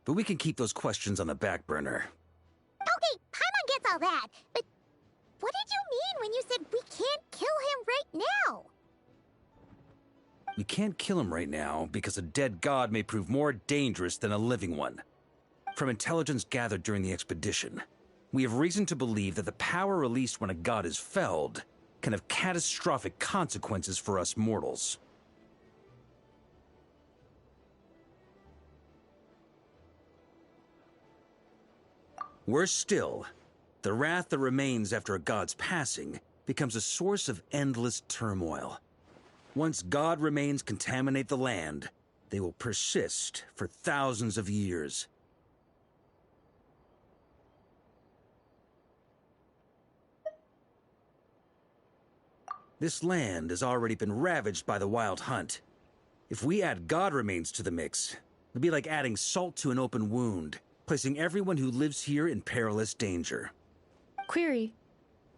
But we can keep those questions on the back burner. Okay, Paimon gets all that, but what did you mean when you said we can't kill him right now? We can't kill him right now because a dead god may prove more dangerous than a living one. From intelligence gathered during the expedition, we have reason to believe that the power released when a god is felled can have catastrophic consequences for us mortals. Worse still, the wrath that remains after a god's passing becomes a source of endless turmoil. Once god remains contaminate the land, they will persist for thousands of years. This land has already been ravaged by the Wild Hunt. If we add god remains to the mix, it'll be like adding salt to an open wound, placing everyone who lives here in perilous danger. Query.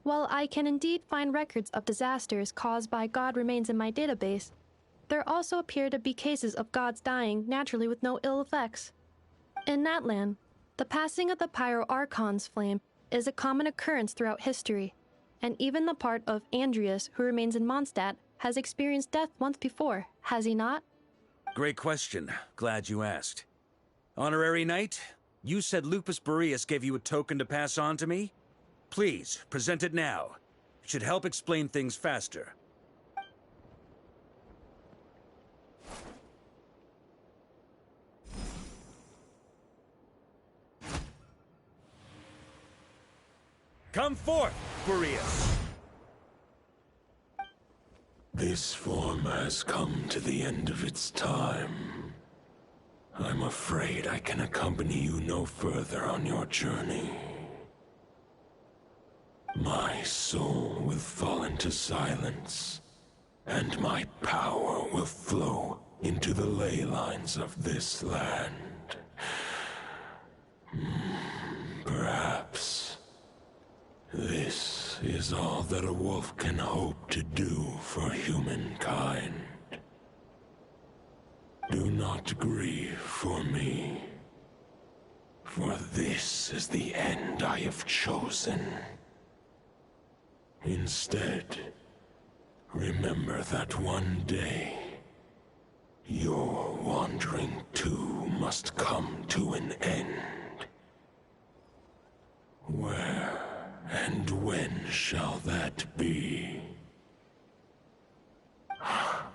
While I can indeed find records of disasters caused by god remains in my database, there also appear to be cases of gods dying naturally with no ill effects. In that land, the passing of the Pyro-Archon's flame is a common occurrence throughout history, and even the part of Andreas who remains in Mondstadt has experienced death once before, has he not? Great question. Glad you asked. Honorary Knight, you said Lupus Boreas gave you a token to pass on to me? Please, present it now. It should help explain things faster. Come forth, Boreas! This form has come to the end of its time. I'm afraid I can accompany you no further on your journey. My soul will fall into silence, and my power will flow into the ley lines of this land. Perhaps this is all that a wolf can hope to do for humankind. Do not grieve for me, for this is the end I have chosen. Instead, remember that one day, your wandering too must come to an end. Where and when shall that be? A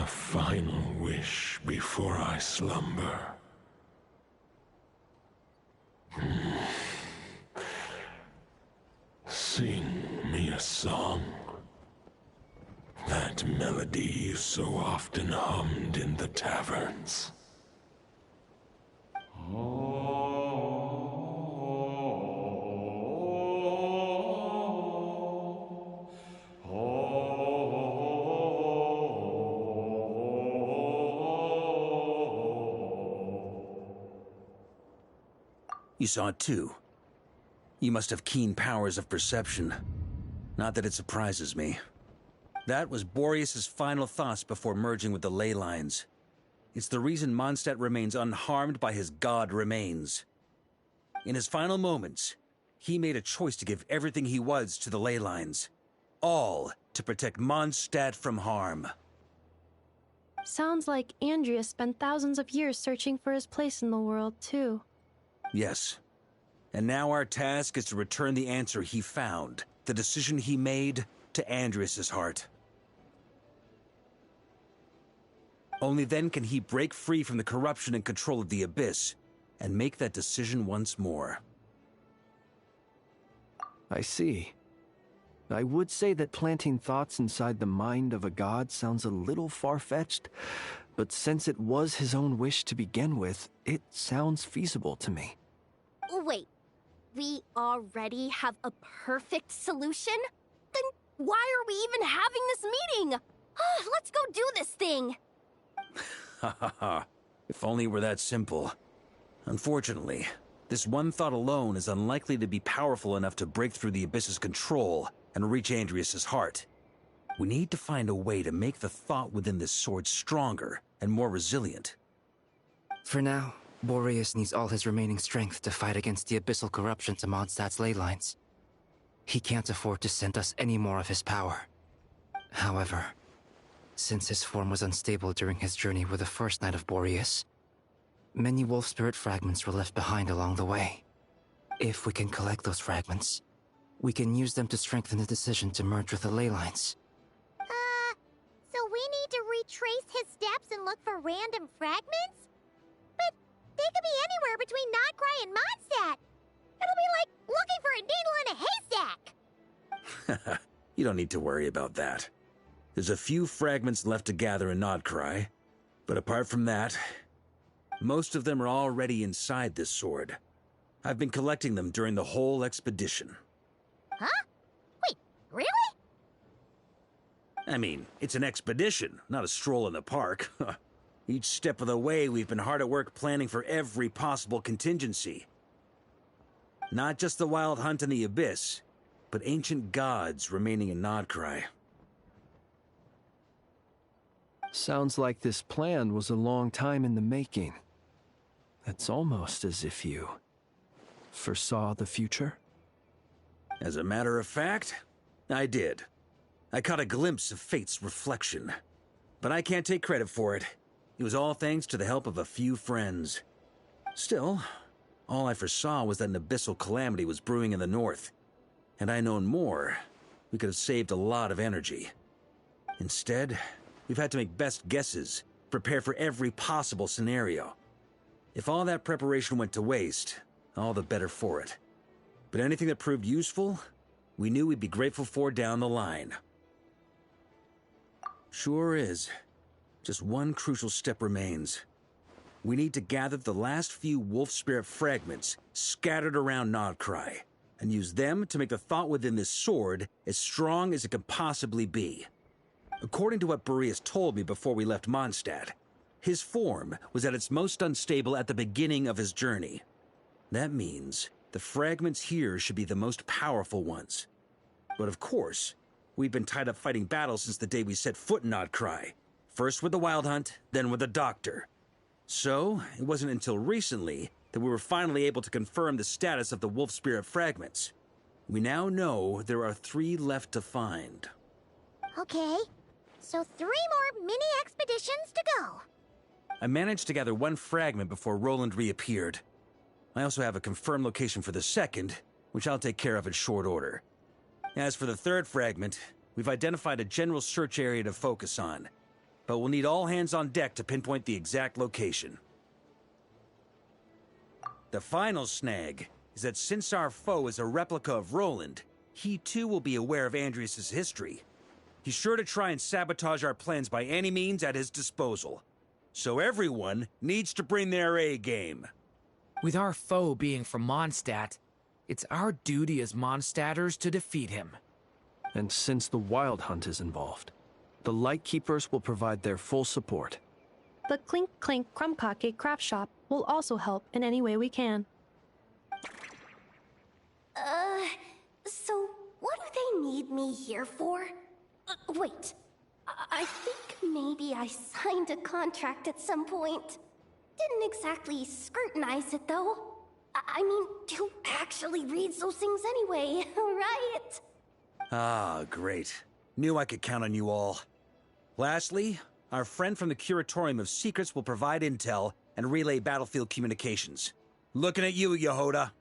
final wish before I slumber. Sing me a song, that melody you so often hummed in the taverns. You saw it too. You must have keen powers of perception. Not that it surprises me. That was Boreas' final thoughts before merging with the ley lines. It's the reason Mondstadt remains unharmed by his god remains. In his final moments, he made a choice to give everything he was to the ley lines. All to protect Mondstadt from harm. Sounds like Andreas spent thousands of years searching for his place in the world, too. Yes. And now our task is to return the answer he found, the decision he made, to Andreas' heart. Only then can he break free from the corruption and control of the Abyss, and make that decision once more. I see. I would say that planting thoughts inside the mind of a god sounds a little far-fetched, but since it was his own wish to begin with, it sounds feasible to me. Wait, we already have a perfect solution? Then why are we even having this meeting? Let's go do this thing! Ha ha ha. If only it were that simple. Unfortunately, this one thought alone is unlikely to be powerful enough to break through the Abyss's control and reach Andreas' heart. We need to find a way to make the thought within this sword stronger and more resilient. For now, Boreas needs all his remaining strength to fight against the abyssal corruption to Mondstadt's ley lines. He can't afford to send us any more of his power. However, since his form was unstable during his journey with the first Knight of Boreas, many wolf spirit fragments were left behind along the way. If we can collect those fragments, we can use them to strengthen the decision to merge with the ley lines. So we need to retrace his steps and look for random fragments? But they could be anywhere between Notcry and Mondstadt. It'll be like looking for a needle in a haystack. You don't need to worry about that. There's a few fragments left to gather in Notcry, but apart from that, most of them are already inside this sword. I've been collecting them during the whole expedition. Huh? Wait, really? I mean, it's an expedition, not a stroll in the park. Each step of the way, we've been hard at work planning for every possible contingency. Not just the Wild Hunt and the Abyss, but ancient gods remaining in Notcry. Sounds like this plan was a long time in the making. It's almost as if you foresaw the future. As a matter of fact, I did. I caught a glimpse of fate's reflection. But I can't take credit for it. It was all thanks to the help of a few friends. Still, all I foresaw was that an abyssal calamity was brewing in the north. Had I known more, we could have saved a lot of energy. Instead, we've had to make best guesses, prepare for every possible scenario. If all that preparation went to waste, all the better for it. But anything that proved useful, we knew we'd be grateful for down the line. Sure is. Just one crucial step remains. We need to gather the last few wolf spirit fragments scattered around Notcry, and use them to make the thought within this sword as strong as it can possibly be. According to what Boreas told me before we left Mondstadt, his form was at its most unstable at the beginning of his journey. That means the fragments here should be the most powerful ones. But of course, we've been tied up fighting battles since the day we set foot in Notcry. First with the Wild Hunt, then with the Doctor. So, it wasn't until recently that we were finally able to confirm the status of the wolf spirit fragments. We now know there are 3 left to find. Okay, so 3 more mini-expeditions to go. I managed to gather 1 fragment before Roland reappeared. I also have a confirmed location for the second, which I'll take care of in short order. As for the 3rd fragment, we've identified a general search area to focus on, but we'll need all hands on deck to pinpoint the exact location. The final snag is that since our foe is a replica of Roland, he too will be aware of Andreas' history. He's sure to try and sabotage our plans by any means at his disposal. So everyone needs to bring their A game. With our foe being from Mondstadt, it's our duty as Mondstadters to defeat him. And since the Wild Hunt is involved, the Lightkeepers will provide their full support. The Clink Clink Crumbcake craft shop will also help in any way we can. So what do they need me here for? Wait, I think maybe I signed a contract at some point. Didn't exactly scrutinize it, though. I mean, who actually reads those things anyway, right? Ah, great. Knew I could count on you all. Lastly, our friend from the Curatorium of Secrets will provide intel and relay battlefield communications. Looking at you, Yehoda.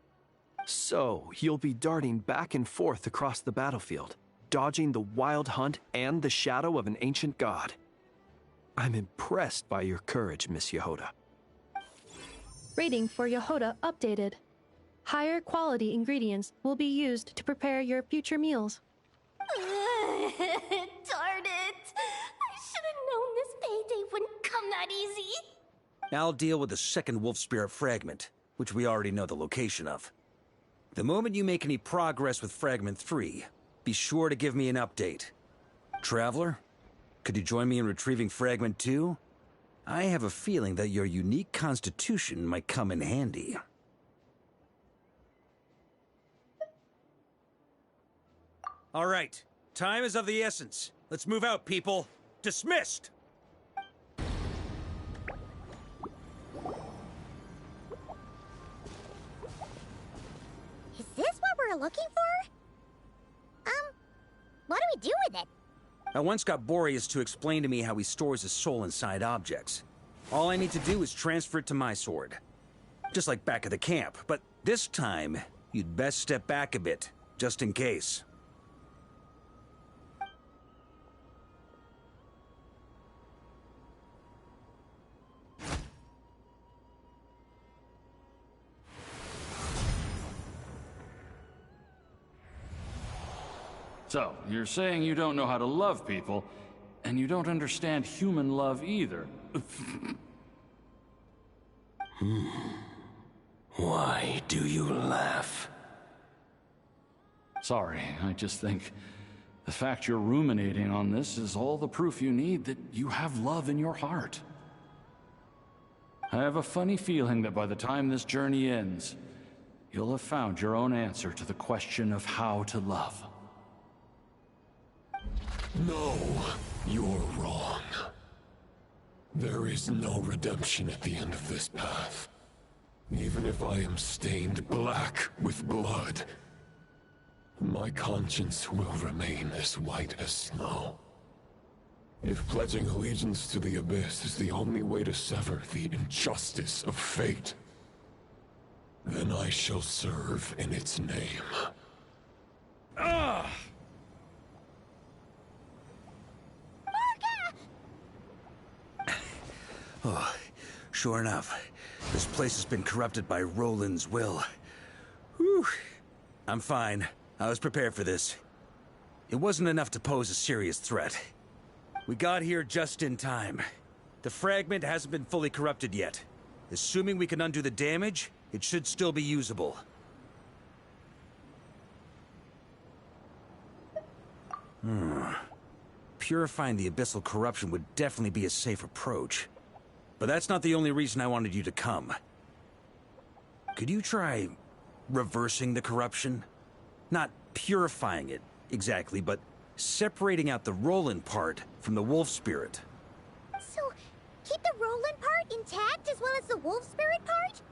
So, you'll be darting back and forth across the battlefield, dodging the Wild Hunt and the shadow of an ancient god. I'm impressed by your courage, Miss Yehoda. Rating for Yehoda updated. Higher quality ingredients will be used to prepare your future meals. Darn it! I should have known this payday wouldn't come that easy. I'll deal with the second wolf spirit fragment, which we already know the location of. The moment you make any progress with Fragment 3, be sure to give me an update. Traveler, could you join me in retrieving Fragment 2? I have a feeling that your unique constitution might come in handy. All right, time is of the essence. Let's move out, people. Dismissed! Is this what we're looking for? What do we do with it? I once got Boreas to explain to me how he stores his soul inside objects. All I need to do is transfer it to my sword. Just like back at the camp, but this time, you'd best step back a bit, just in case. So, you're saying you don't know how to love people, and you don't understand human love either. Why do you laugh? Sorry, I just think the fact you're ruminating on this is all the proof you need that you have love in your heart. I have a funny feeling that by the time this journey ends, you'll have found your own answer to the question of how to love. No, you're wrong. There is no redemption at the end of this path. Even if I am stained black with blood, my conscience will remain as white as snow. If pledging allegiance to the Abyss is the only way to sever the injustice of fate, then I shall serve in its name. Ugh! Oh, sure enough, this place has been corrupted by Roland's will. Whew. I'm fine. I was prepared for this. It wasn't enough to pose a serious threat. We got here just in time. The fragment hasn't been fully corrupted yet. Assuming we can undo the damage, it should still be usable. Purifying the abyssal corruption would definitely be a safe approach. But that's not the only reason I wanted you to come. Could you try reversing the corruption? Not purifying it, exactly, but separating out the Roland part from the wolf spirit. So, keep the Roland part intact as well as the wolf spirit part?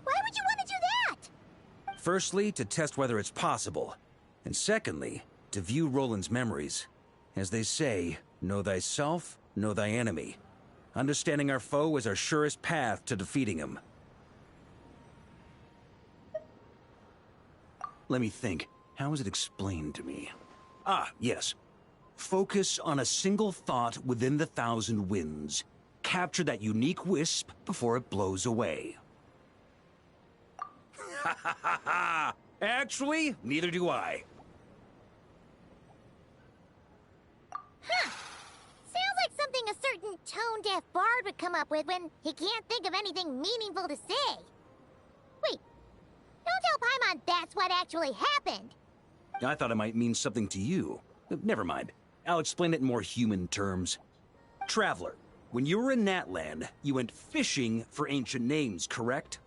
Why would you want to do that? Firstly, to test whether it's possible. And secondly, to view Roland's memories. As they say, know thyself, know thy enemy. Understanding our foe is our surest path to defeating him. Let me think. How was it explained to me? Ah, yes. Focus on a single thought within the 1,000 winds. Capture that unique wisp before it blows away. Ha ha ha ha! Actually, neither do I. tone-deaf bard would come up with when he can't think of anything meaningful to say. Wait, don't tell Paimon that's what actually happened. I thought it might mean something to you. Never mind. I'll explain it in more human terms. Traveler, when you were in Natland, you went fishing for ancient names, correct?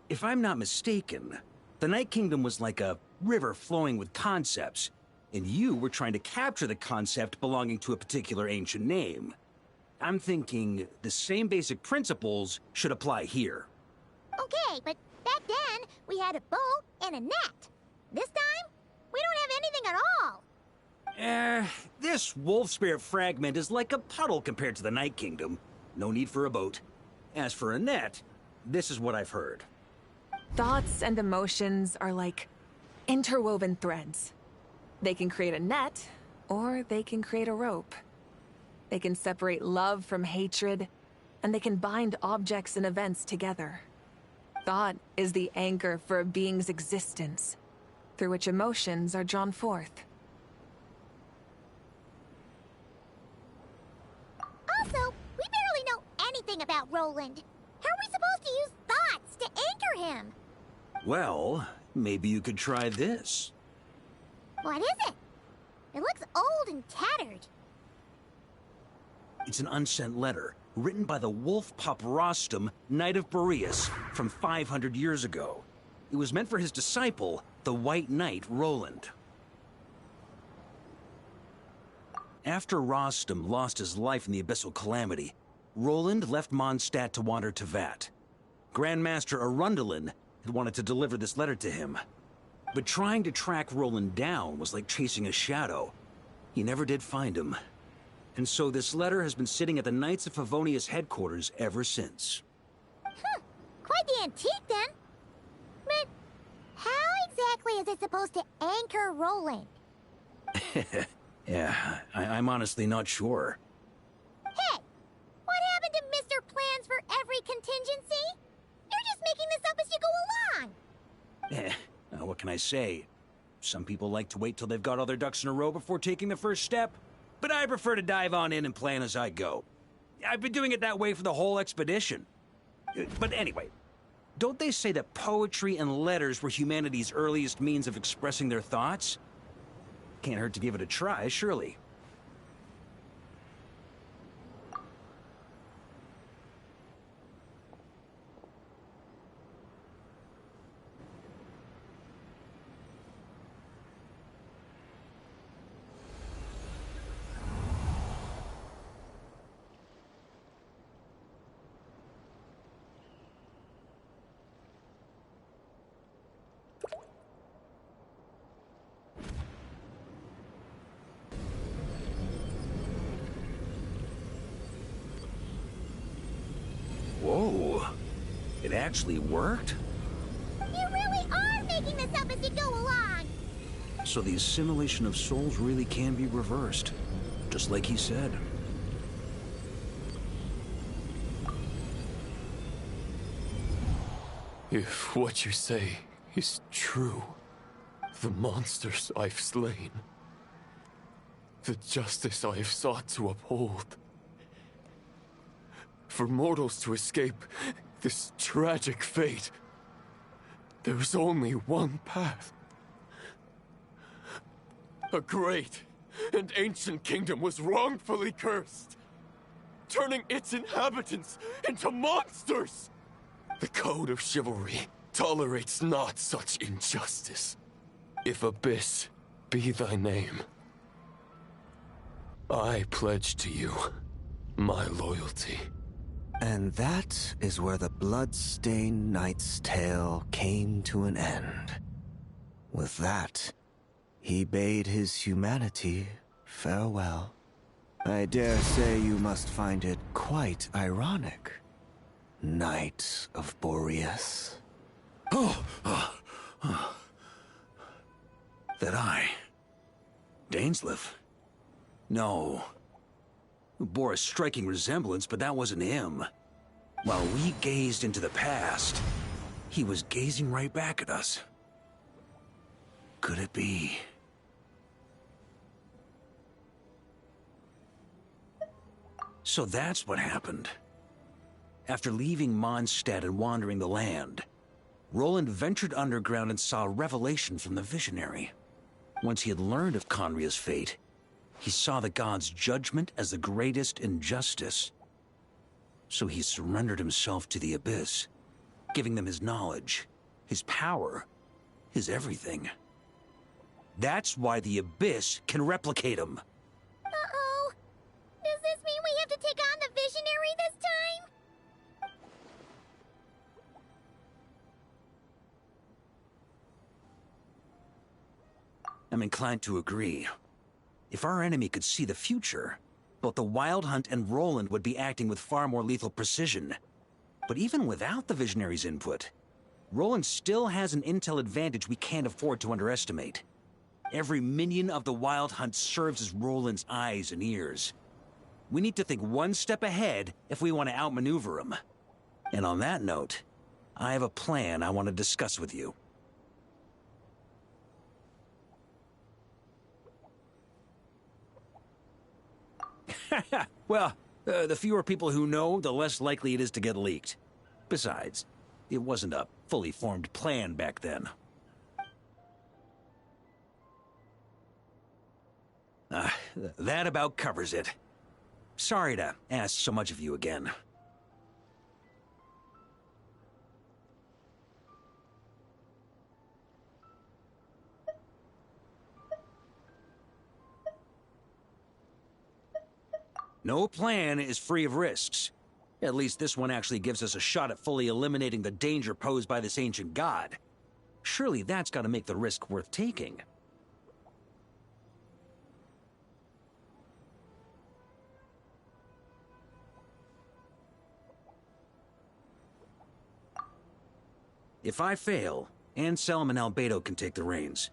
If I'm not mistaken, the Night Kingdom was like a river flowing with concepts, and you were trying to capture the concept belonging to a particular ancient name. I'm thinking the same basic principles should apply here. Okay, but back then, we had a boat and a net. This time, we don't have anything at all. This wolf spirit fragment is like a puddle compared to the Night Kingdom. No need for a boat. As for a net, this is what I've heard. Thoughts and emotions are like interwoven threads. They can create a net, or they can create a rope. They can separate love from hatred, and they can bind objects and events together. Thought is the anchor for a being's existence, through which emotions are drawn forth. Also, we barely know anything about Roland. How are we supposed to use thoughts to anchor him? Well, maybe you could try this. What is it? It looks old and tattered. It's an unsent letter, written by the wolf pup Rostam, Knight of Boreas, from 500 years ago. It was meant for his disciple, the White Knight Roland. After Rostam lost his life in the Abyssal Calamity, Roland left Mondstadt to wander to Vat. Grandmaster Arundelen had wanted to deliver this letter to him. But trying to track Roland down was like chasing a shadow. He never did find him. And so this letter has been sitting at the Knights of Favonius headquarters ever since. Quite the antique, then. But how exactly is it supposed to anchor Roland? Yeah, I'm honestly not sure. Hey! What happened to Mr. Plans for every contingency? You're just making this up as you go along! What can I say? Some people like to wait till they've got all their ducks in a row before taking the first step. But I prefer to dive on in and plan as I go. I've been doing it that way for the whole expedition. But anyway, don't they say that poetry and letters were humanity's earliest means of expressing their thoughts? Can't hurt to give it a try, surely. Whoa, it actually worked? You really are making this up as you go along! So the assimilation of souls really can be reversed, just like he said. If what you say is true, the monsters I've slain, the justice I have sought to uphold, for mortals to escape this tragic fate, there's only one path. A great and ancient kingdom was wrongfully cursed, turning its inhabitants into monsters! The code of chivalry tolerates not such injustice. If Abyss be thy name, I pledge to you my loyalty. And that is where the blood-stained knight's tale came to an end. With that, he bade his humanity farewell. I dare say you must find it quite ironic, Knight of Boreas. That I... Dainsleif? No. Bore a striking resemblance, but that wasn't him. While we gazed into the past, he was gazing right back at us. Could it be? So that's what happened. After leaving Mondstadt and wandering the land, Roland ventured underground and saw a revelation from the Visionary. Once he had learned of Conria's fate, he saw the gods' judgment as the greatest injustice. So he surrendered himself to the Abyss, giving them his knowledge, his power, his everything. That's why the Abyss can replicate him. Uh-oh. Does this mean we have to take on the Visionary this time? I'm inclined to agree. If our enemy could see the future, both the Wild Hunt and Roland would be acting with far more lethal precision. But even without the Visionary's input, Roland still has an intel advantage we can't afford to underestimate. Every minion of the Wild Hunt serves as Roland's eyes and ears. We need to think one step ahead if we want to outmaneuver him. And on that note, I have a plan I want to discuss with you. Well, the fewer people who know, the less likely it is to get leaked. Besides, it wasn't a fully formed plan back then. That about covers it. Sorry to ask so much of you again. No plan is free of risks. At least this one actually gives us a shot at fully eliminating the danger posed by this ancient god. Surely that's got to make the risk worth taking. If I fail, Anselm and Albedo can take the reins.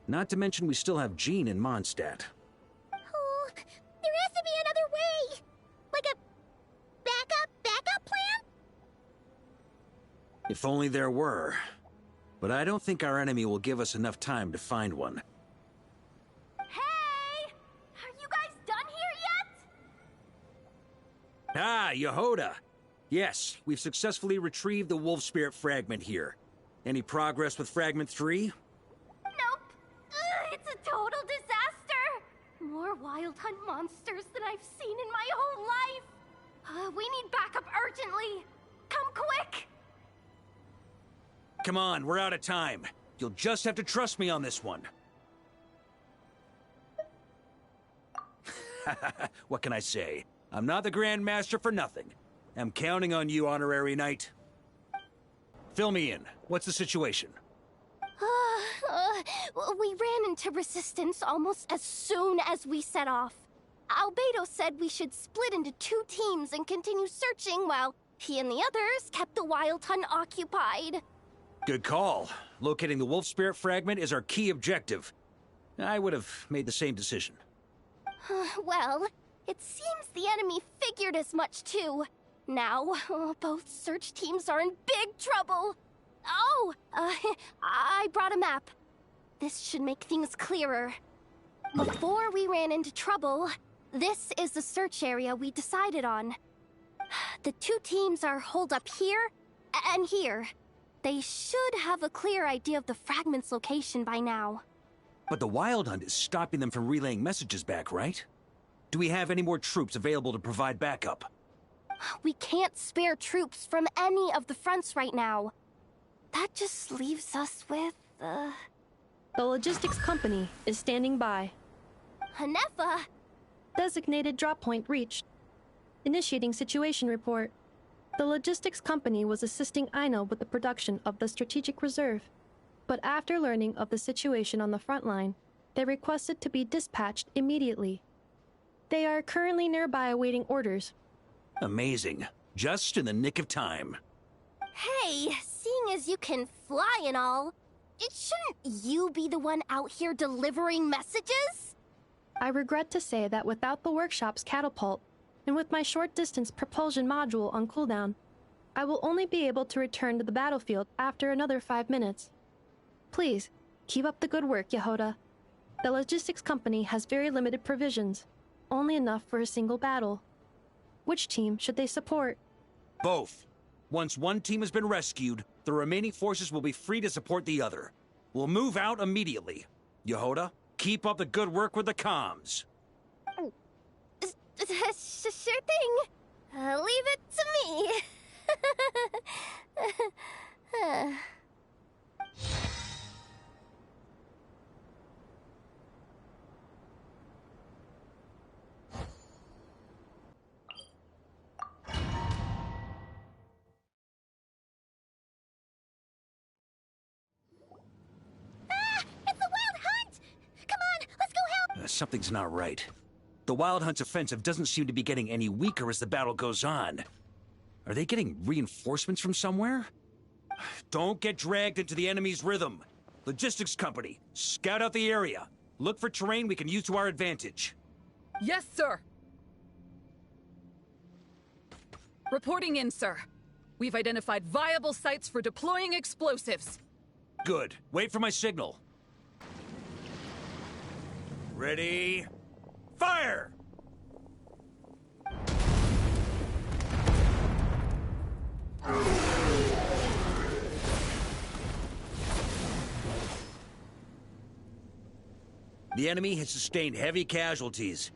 Not to mention we still have Jean in Mondstadt. Oh, there has to be another way! Like a backup plan? If only there were. But I don't think our enemy will give us enough time to find one. Hey! Are you guys done here yet? Ah, Yehoda! Yes, we've successfully retrieved the Wolf Spirit fragment here. Any progress with Fragment 3? Nope. It's a total disaster! More Wild Hunt monsters than I've seen in my whole life! We need backup urgently! Come quick! Come on, we're out of time. You'll just have to trust me on this one. What can I say? I'm not the Grand Master for nothing. I'm counting on you, Honorary Knight. Fill me in. What's the situation? We ran into resistance almost as soon as we set off. Albedo said we should split into 2 teams and continue searching while he and the others kept the Wild Hunt occupied. Good call. Locating the Wolf Spirit fragment is our key objective. I would have made the same decision. Well, it seems the enemy figured as much too. Now, both search teams are in big trouble. Oh, I brought a map. This should make things clearer. Before we ran into trouble, this is the search area we decided on. The 2 teams are holed up here and here. They should have a clear idea of the fragment's location by now. But the Wild Hunt is stopping them from relaying messages back, right? Do we have any more troops available to provide backup? We can't spare troops from any of the fronts right now. That just leaves us with, The logistics company is standing by. Hanefa! Designated drop point reached. Initiating situation report. The logistics company was assisting Aino with the production of the strategic reserve. But after learning of the situation on the front line, they requested to be dispatched immediately. They are currently nearby awaiting orders. Amazing. Just in the nick of time. Hey, seeing as you can fly and all, shouldn't you be the one out here delivering messages? I regret to say that without the workshop's catapult, and with my short-distance propulsion module on cooldown, I will only be able to return to the battlefield after another 5 minutes. Please, keep up the good work, Yehoda. The logistics company has very limited provisions, only enough for a single battle. Which team should they support? Both. Once one team has been rescued, the remaining forces will be free to support the other. We'll move out immediately. Yehoda, keep up the good work with the comms. Sure thing. Leave it to me. It's the Wild Hunt! Come on, let's go help! Something's not right. The Wild Hunt's offensive doesn't seem to be getting any weaker as the battle goes on. Are they getting reinforcements from somewhere? Don't get dragged into the enemy's rhythm. Logistics company, scout out the area. Look for terrain we can use to our advantage. Yes, sir. Reporting in, sir. We've identified viable sites for deploying explosives. Good. Wait for my signal. Ready? Fire! The enemy has sustained heavy casualties.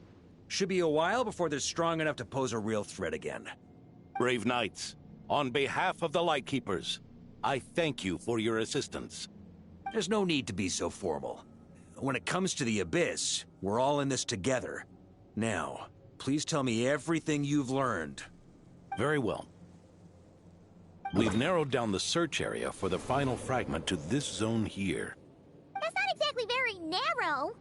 Should be a while before they're strong enough to pose a real threat again. Brave knights, on behalf of the Lightkeepers, I thank you for your assistance. There's no need to be so formal. When it comes to the Abyss, we're all in this together. Now, please tell me everything you've learned. Very well. We've narrowed down the search area for the final fragment to this zone here. That's not exactly very narrow.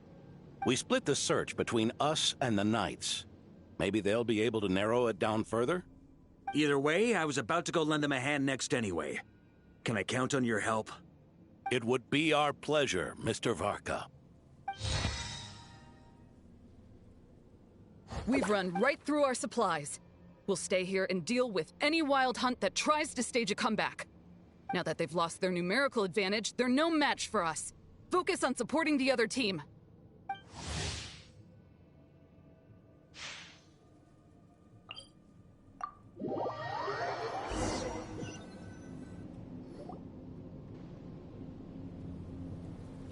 We split the search between us and the Knights. Maybe they'll be able to narrow it down further? Either way, I was about to go lend them a hand next anyway. Can I count on your help? It would be our pleasure, Mr. Varka. We've run right through our supplies. We'll stay here and deal with any Wild Hunt that tries to stage a comeback. Now that they've lost their numerical advantage, they're no match for us. Focus on supporting the other team.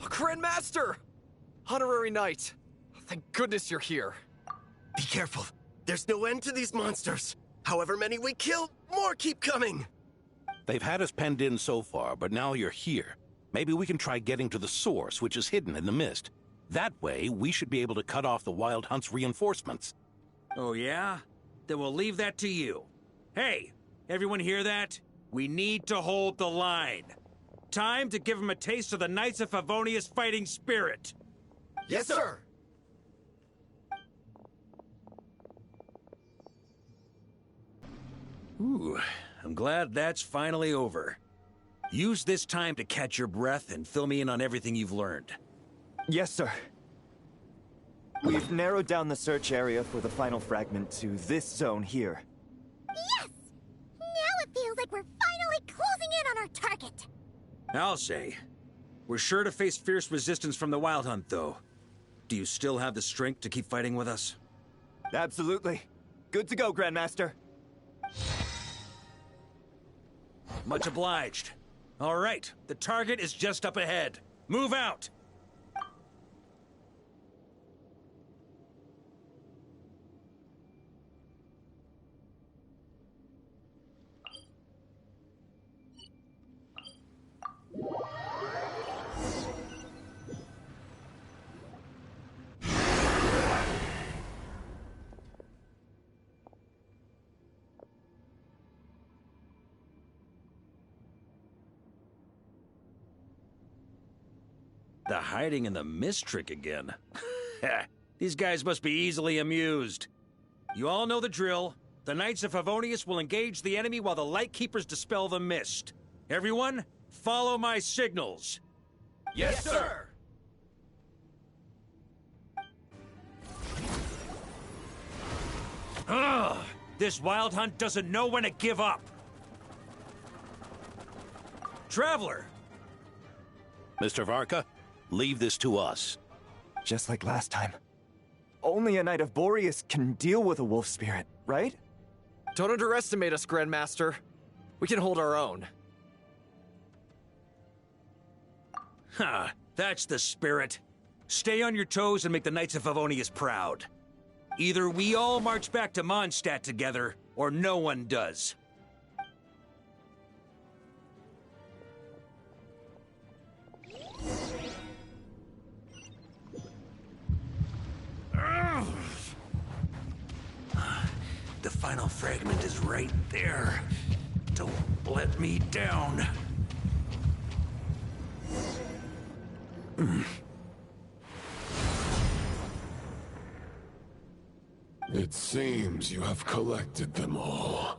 Grandmaster! Honorary Knight! Thank goodness you're here. Be careful. There's no end to these monsters. However many we kill, more keep coming. They've had us penned in so far, but now you're here. Maybe we can try getting to the source, which is hidden in the mist. That way, we should be able to cut off the Wild Hunt's reinforcements. Oh yeah? Then we'll leave that to you. Hey, everyone hear that? We need to hold the line. Time to give them a taste of the Knights of Favonius fighting spirit. Yes, sir! Ooh, I'm glad that's finally over. Use this time to catch your breath and fill me in on everything you've learned. Yes, sir. We've narrowed down the search area for the final fragment to this zone here. Yes! Now it feels like we're finally closing in on our target. I'll say. We're sure to face fierce resistance from the Wild Hunt, though. Do you still have the strength to keep fighting with us? Absolutely. Good to go, Grandmaster. Much obliged. All right, the target is just up ahead. Move out! The hiding in the mist trick again. These guys must be easily amused. You all know the drill. The Knights of Favonius will engage the enemy while the Lightkeepers dispel the mist. Everyone, follow my signals. Yes, sir! Ugh! This Wild Hunt doesn't know when to give up. Traveler! Mr. Varka, leave this to us. Just like last time. Only a Knight of Boreas can deal with a wolf spirit, right? Don't underestimate us, Grandmaster. We can hold our own. Huh, that's the spirit. Stay on your toes and make the Knights of Favonius proud. Either we all march back to Mondstadt together, or no one does. The final fragment is right there. Don't let me down. It seems you have collected them all,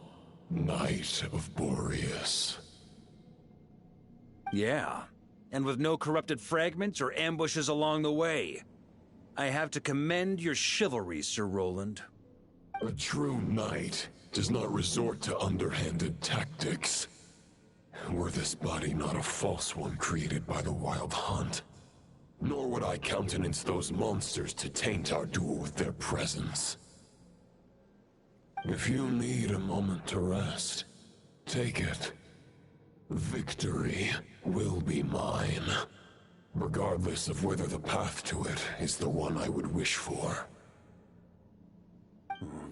Knight of Boreas. Yeah, and with no corrupted fragments or ambushes along the way. I have to commend your chivalry, Sir Roland. A true knight does not resort to underhanded tactics. Were this body not a false one created by the Wild Hunt, nor would I countenance those monsters to taint our duel with their presence. If you need a moment to rest, take it. Victory will be mine, regardless of whether the path to it is the one I would wish for.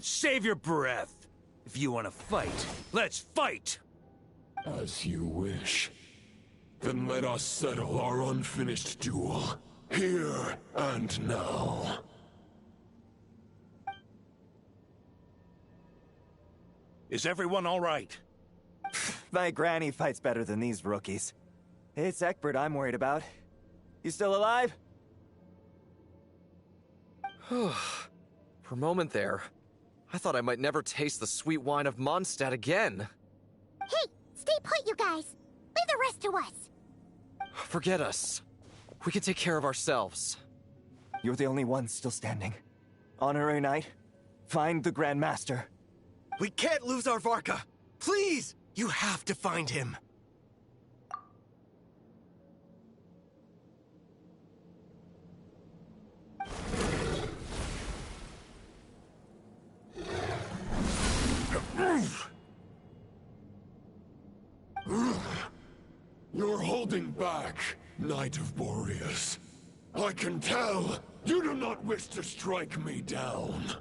Save your breath! If you want to fight, let's fight! As you wish. Then let us settle our unfinished duel, here and now. Is everyone all right? My granny fights better than these rookies. It's Egbert I'm worried about. You still alive? For a moment there, I thought I might never taste the sweet wine of Mondstadt again. Hey, stay put, you guys. Leave the rest to us. Forget us. We can take care of ourselves. You're the only one still standing. Honorary Knight, find the Grand Master. We can't lose our Varka! Please! You have to find him! You're holding back, Knight of Boreas. I can tell you do not wish to strike me down.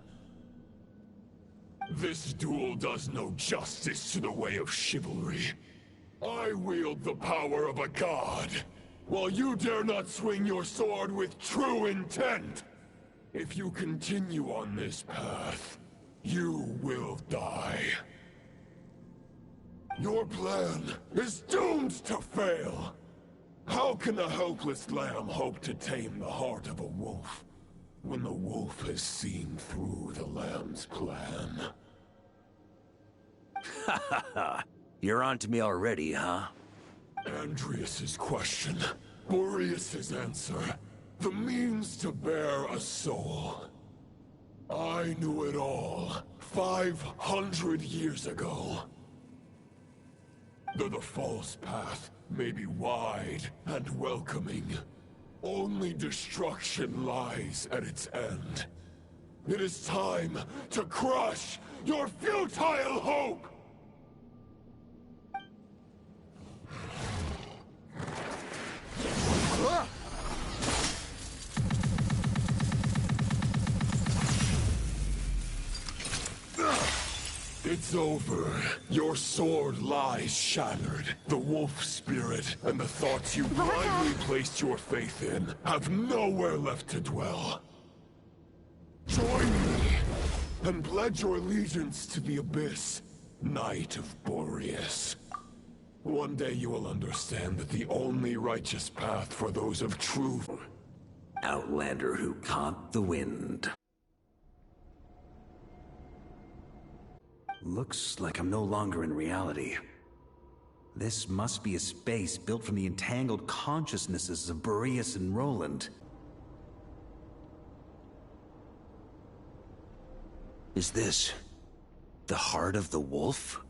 This duel does no justice to the way of chivalry. I wield the power of a god, while you dare not swing your sword with true intent. If you continue on this path, you will die. Your plan is doomed to fail. How can a helpless lamb hope to tame the heart of a wolf, when the wolf has seen through the lamb's plan? Ha ha ha! You're on to me already, huh? Andrias's question, Boreas's answer, the means to bear a soul. I knew it all 500 years ago. Though the false path may be wide and welcoming, only destruction lies at its end. It is time to crush your futile hope! It's over. Your sword lies shattered. The wolf spirit and the thoughts you blindly placed your faith in have nowhere left to dwell. Join me and pledge your allegiance to the abyss, Knight of Boreas. One day you will understand that the only righteous path for those of true... Outlander who caught the wind. Looks like I'm no longer in reality. This must be a space built from the entangled consciousnesses of Boreas and Roland. Is this the heart of the wolf?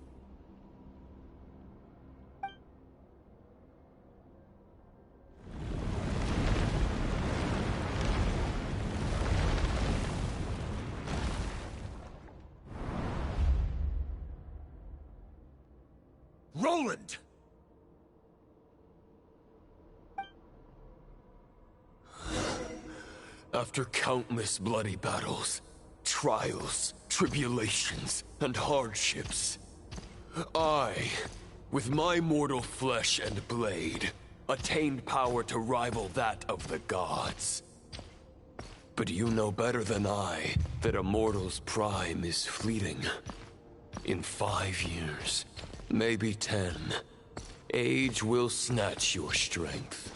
Roland! After countless bloody battles, trials, tribulations, and hardships, I, with my mortal flesh and blade, attained power to rival that of the gods. But you know better than I that a mortal's prime is fleeting. In 5 years, maybe 10, age will snatch your strength.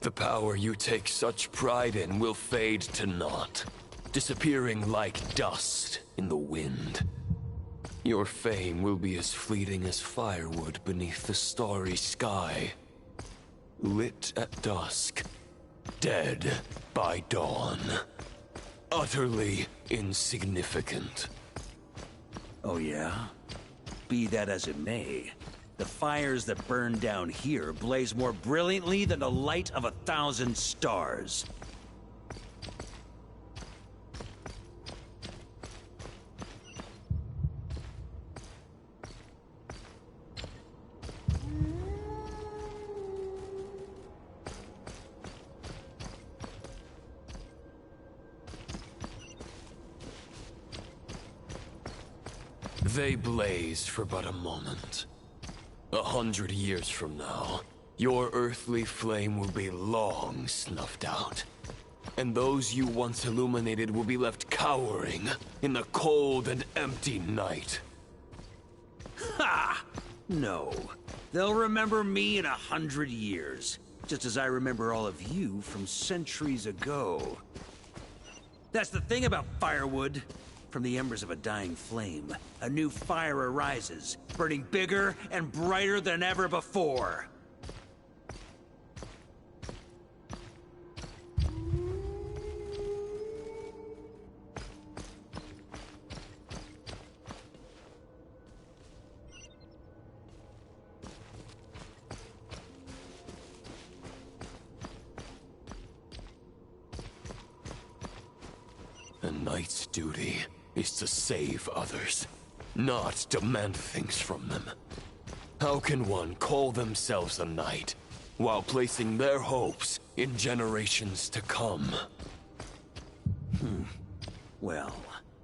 The power you take such pride in will fade to naught, disappearing like dust in the wind. Your fame will be as fleeting as firewood beneath the starry sky. Lit at dusk, dead by dawn. Utterly insignificant. Oh yeah? Be that as it may, the fires that burn down here blaze more brilliantly than the light of 1,000 stars. They blaze for but a moment. 100 years from now, your earthly flame will be long snuffed out. And those you once illuminated will be left cowering in the cold and empty night. Ha! No. They'll remember me in 100 years, just as I remember all of you from centuries ago. That's the thing about firewood. From the embers of a dying flame, a new fire arises, burning bigger and brighter than ever before. A knight's duty is to save others, not demand things from them. How can one call themselves a knight while placing their hopes in generations to come? Well,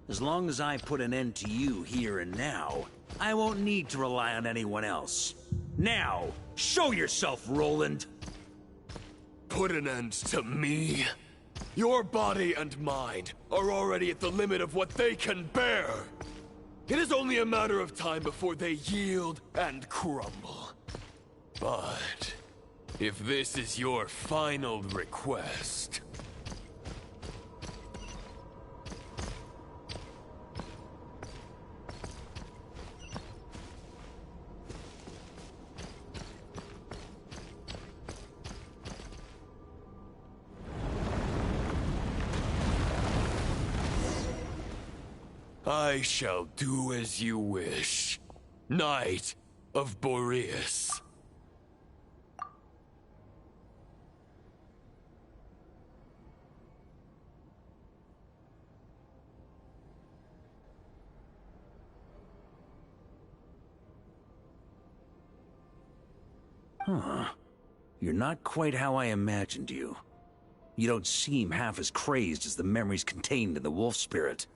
as long as I put an end to you here and now, I won't need to rely on anyone else. Now, show yourself, Roland! Put an end to me? Your body and mind are already at the limit of what they can bear. It is only a matter of time before they yield and crumble. But if this is your final request... I shall do as you wish. Knight of Boreas. Huh. You're not quite how I imagined you. You don't seem half as crazed as the memories contained in the wolf spirit.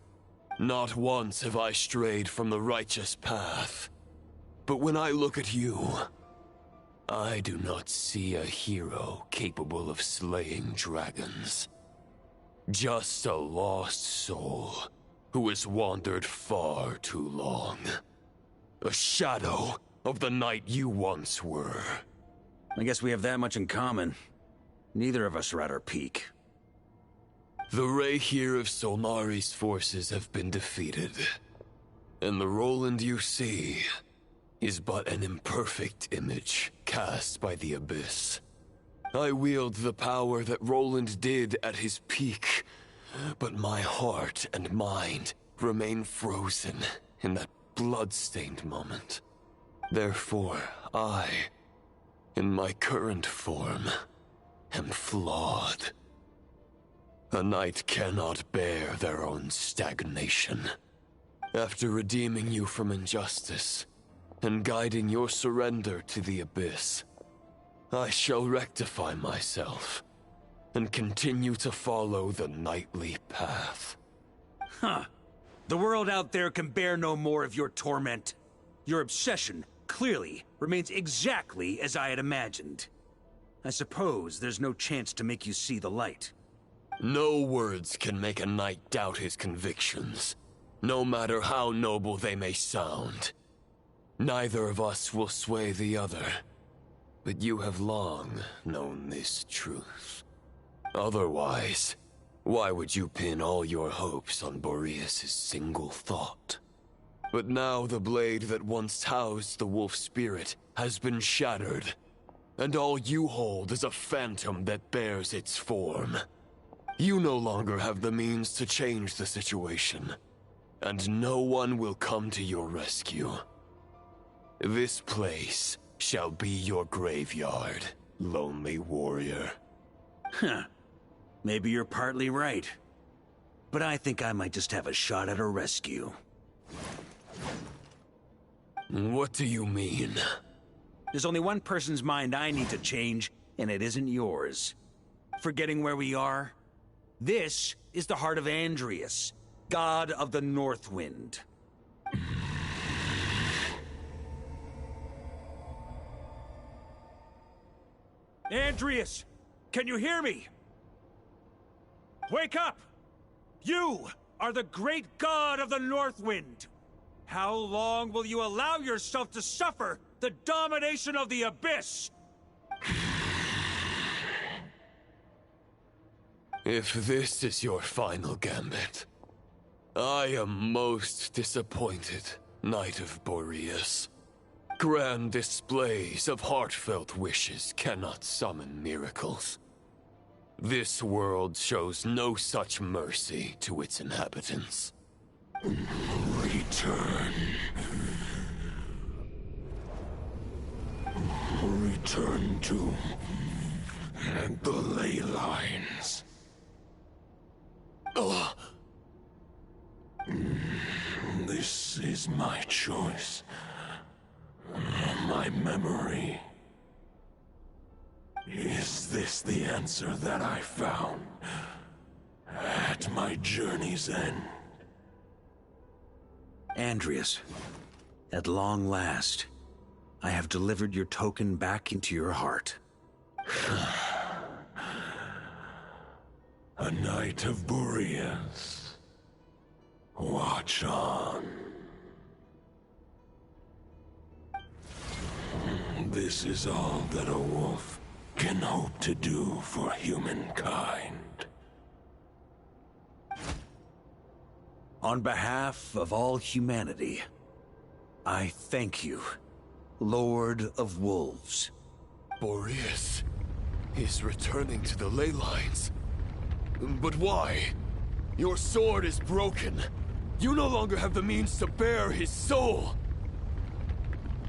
Not once have I strayed from the righteous path. But when I look at you, I do not see a hero capable of slaying dragons. Just a lost soul who has wandered far too long. A shadow of the knight you once were. I guess we have that much in common. Neither of us are at our peak. The ray here of Solnari's forces have been defeated. And the Roland you see is but an imperfect image cast by the Abyss. I wield the power that Roland did at his peak, but my heart and mind remain frozen in that blood-stained moment. Therefore, I, in my current form, am flawed. A knight cannot bear their own stagnation. After redeeming you from injustice, and guiding your surrender to the Abyss, I shall rectify myself and continue to follow the knightly path. Huh. The world out there can bear no more of your torment. Your obsession, clearly, remains exactly as I had imagined. I suppose there's no chance to make you see the light. No words can make a knight doubt his convictions, no matter how noble they may sound. Neither of us will sway the other, but you have long known this truth. Otherwise, why would you pin all your hopes on Boreas' single thought? But now the blade that once housed the wolf spirit has been shattered, and all you hold is a phantom that bears its form. You no longer have the means to change the situation, and no one will come to your rescue. This place shall be your graveyard, lonely warrior. Huh. Maybe you're partly right. But I think I might just have a shot at a rescue. What do you mean? There's only one person's mind I need to change, and it isn't yours. Forgetting where we are? This is the heart of Andreas, god of the North Wind. Andreas! Can you hear me? Wake up! You are the great god of the North Wind! How long will you allow yourself to suffer the domination of the Abyss? If this is your final gambit, I am most disappointed, Knight of Boreas. Grand displays of heartfelt wishes cannot summon miracles. This world shows no such mercy to its inhabitants. Return. Return to the ley lines. This is my choice. My memory. Is this the answer that I found at my journey's end? Andreas, at long last, I have delivered your token back into your heart. A Knight of Boreas. Watch on. This is all that a wolf can hope to do for humankind. On behalf of all humanity, I thank you, Lord of Wolves. Boreas is returning to the ley lines. But why? Your sword is broken. You no longer have the means to bear his soul.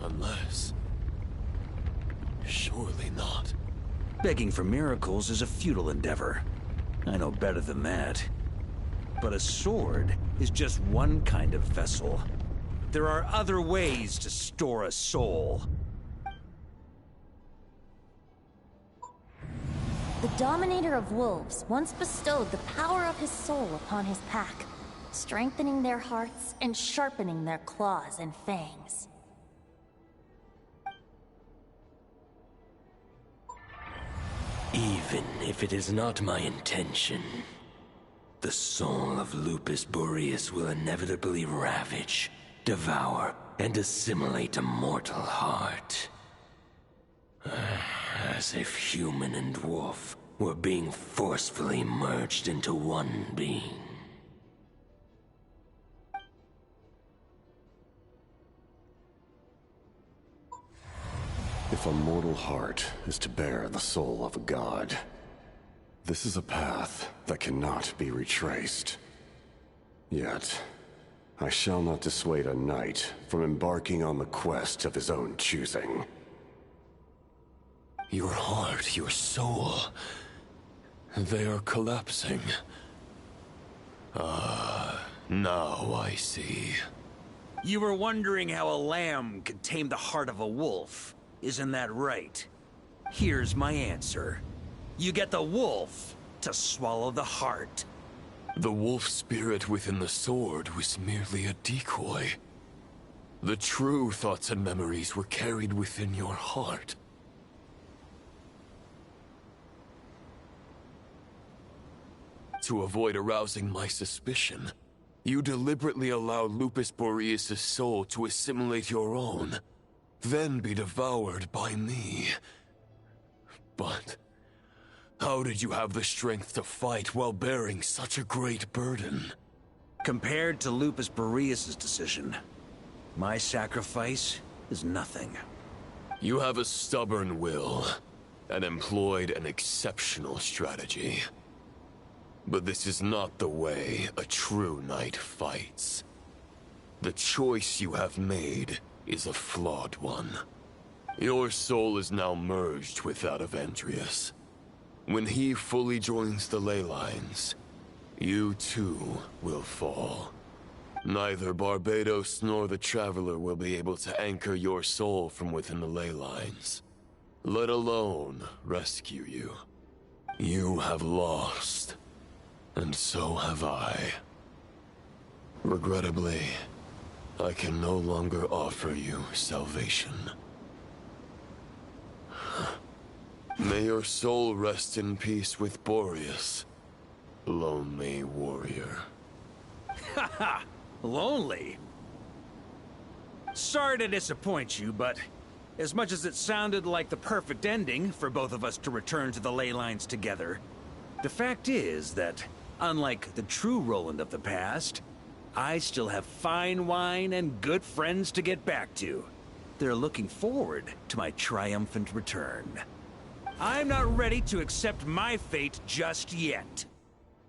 Unless... surely not. Begging for miracles is a futile endeavor. I know better than that. But a sword is just one kind of vessel. There are other ways to store a soul. The Dominator of Wolves once bestowed the power of his soul upon his pack, strengthening their hearts and sharpening their claws and fangs. Even if it is not my intention, the soul of Lupus Boreas will inevitably ravage, devour, and assimilate a mortal heart. As if human and wolf were being forcefully merged into one being. If a mortal heart is to bear the soul of a god, this is a path that cannot be retraced. Yet, I shall not dissuade a knight from embarking on the quest of his own choosing. Your heart, your soul... they are collapsing. Now I see. You were wondering how a lamb could tame the heart of a wolf, isn't that right? Here's my answer. You get the wolf to swallow the heart. The wolf spirit within the sword was merely a decoy. The true thoughts and memories were carried within your heart. To avoid arousing my suspicion, you deliberately allowed Lupus Boreas' soul to assimilate your own, then be devoured by me. But how did you have the strength to fight while bearing such a great burden? Compared to Lupus Boreas' decision, my sacrifice is nothing. You have a stubborn will, and employed an exceptional strategy. But this is not the way a true knight fights. The choice you have made is a flawed one. Your soul is now merged with that of Andreas. When he fully joins the ley lines, you too will fall. Neither Barbados nor the Traveler will be able to anchor your soul from within the ley lines, let alone rescue you. You have lost, and so have I. Regrettably, I can no longer offer you salvation. May your soul rest in peace with Boreas, lonely warrior. Haha! Lonely? Sorry to disappoint you, but as much as it sounded like the perfect ending for both of us to return to the ley lines together, the fact is that, unlike the true Roland of the past, I still have fine wine and good friends to get back to. They're looking forward to my triumphant return. I'm not ready to accept my fate just yet.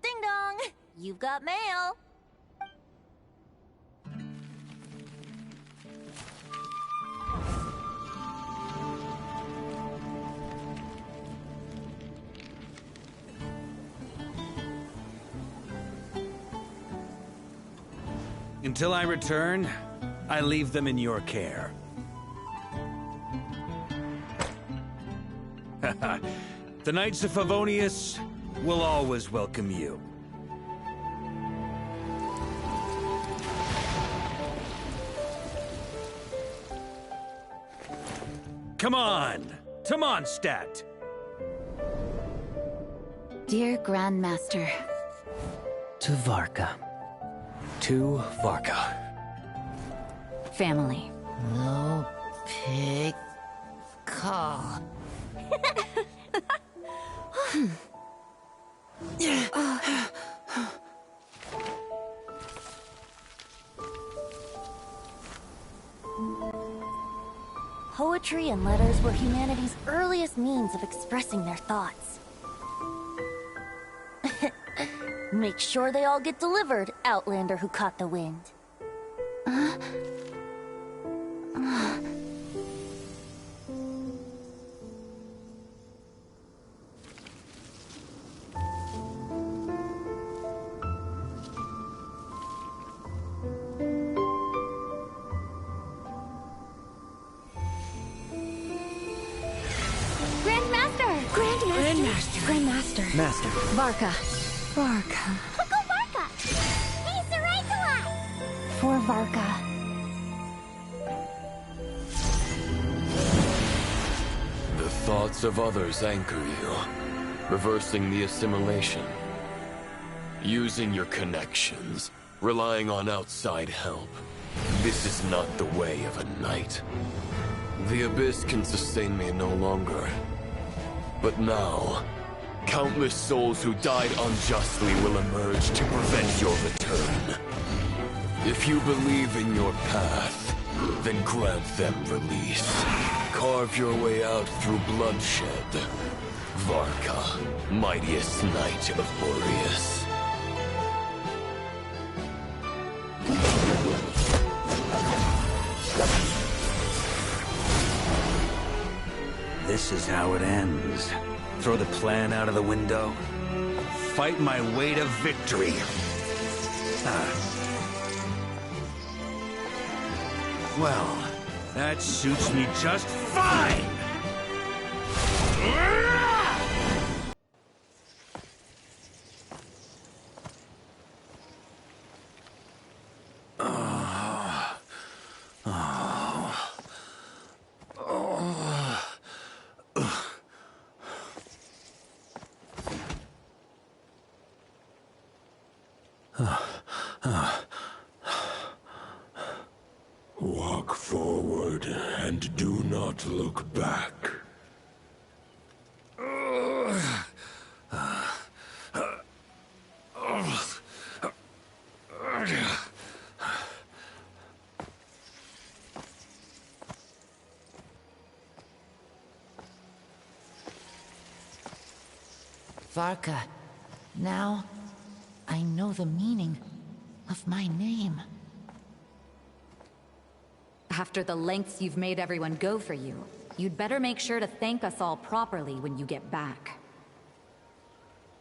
Ding dong! You've got mail. Until I return, I leave them in your care. The Knights of Favonius will always welcome you. Come on! Mondstadt! Dear Grandmaster. To Varka. To Varka. Family. No pig call. Poetry and letters were humanity's earliest means of expressing their thoughts. Make sure they all get delivered, Outlander who caught the wind. Grandmaster. Master. Varka. Go Varka! He's the right to us! For Varka. The thoughts of others anchor you, reversing the assimilation. Using your connections, relying on outside help. This is not the way of a knight. The Abyss can sustain me no longer. But now, countless souls who died unjustly will emerge to prevent your return. If you believe in your path, then grant them release. Carve your way out through bloodshed. Varka, mightiest Knight of Boreas. This is how it ends. Throw the plan out of the window. Fight my way to victory. Well, that suits me just fine! Walk forward and do not look back. Varka, now I know the meaning of my name. After the lengths you've made everyone go for you, you'd better make sure to thank us all properly when you get back.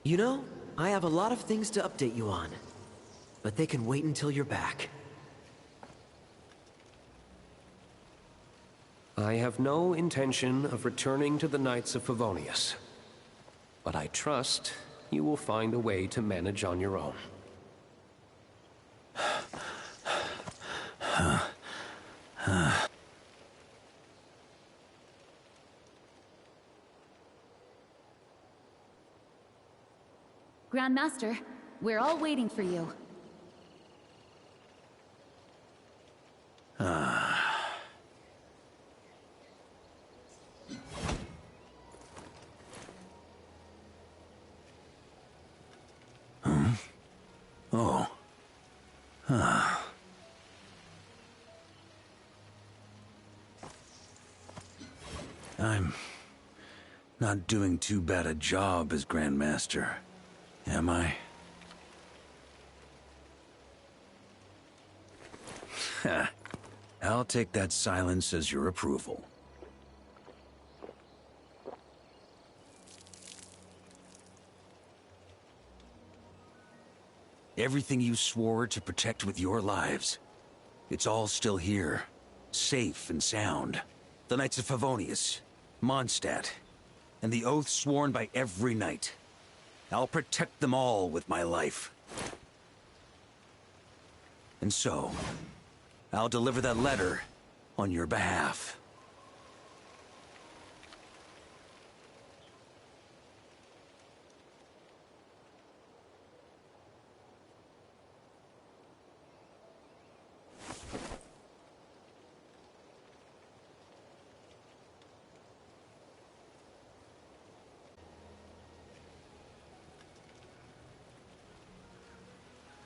You know, I have a lot of things to update you on, but they can wait until you're back. I have no intention of returning to the Knights of Favonius, but I trust you will find a way to manage on your own. Grandmaster, we're all waiting for you. Oh. I'm not doing too bad a job as Grandmaster, am I? I'll take that silence as your approval. Everything you swore to protect with your lives, it's all still here, safe and sound. The Knights of Favonius, Mondstadt, and the oath sworn by every knight. I'll protect them all with my life. And so, I'll deliver that letter on your behalf.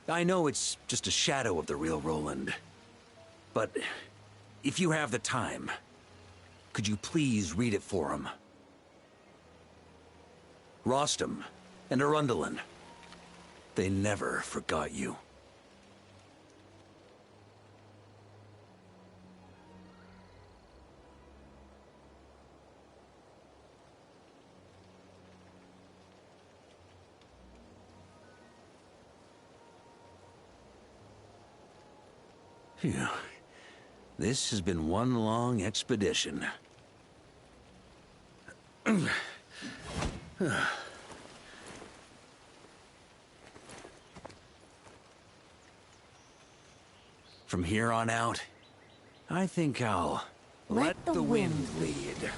I know it's just a shadow of the real Roland, but if you have the time, could you please read it for him? Rostam and Arundelen, they never forgot you. Phew. This has been one long expedition. From here on out, I think I'll let the wind lead.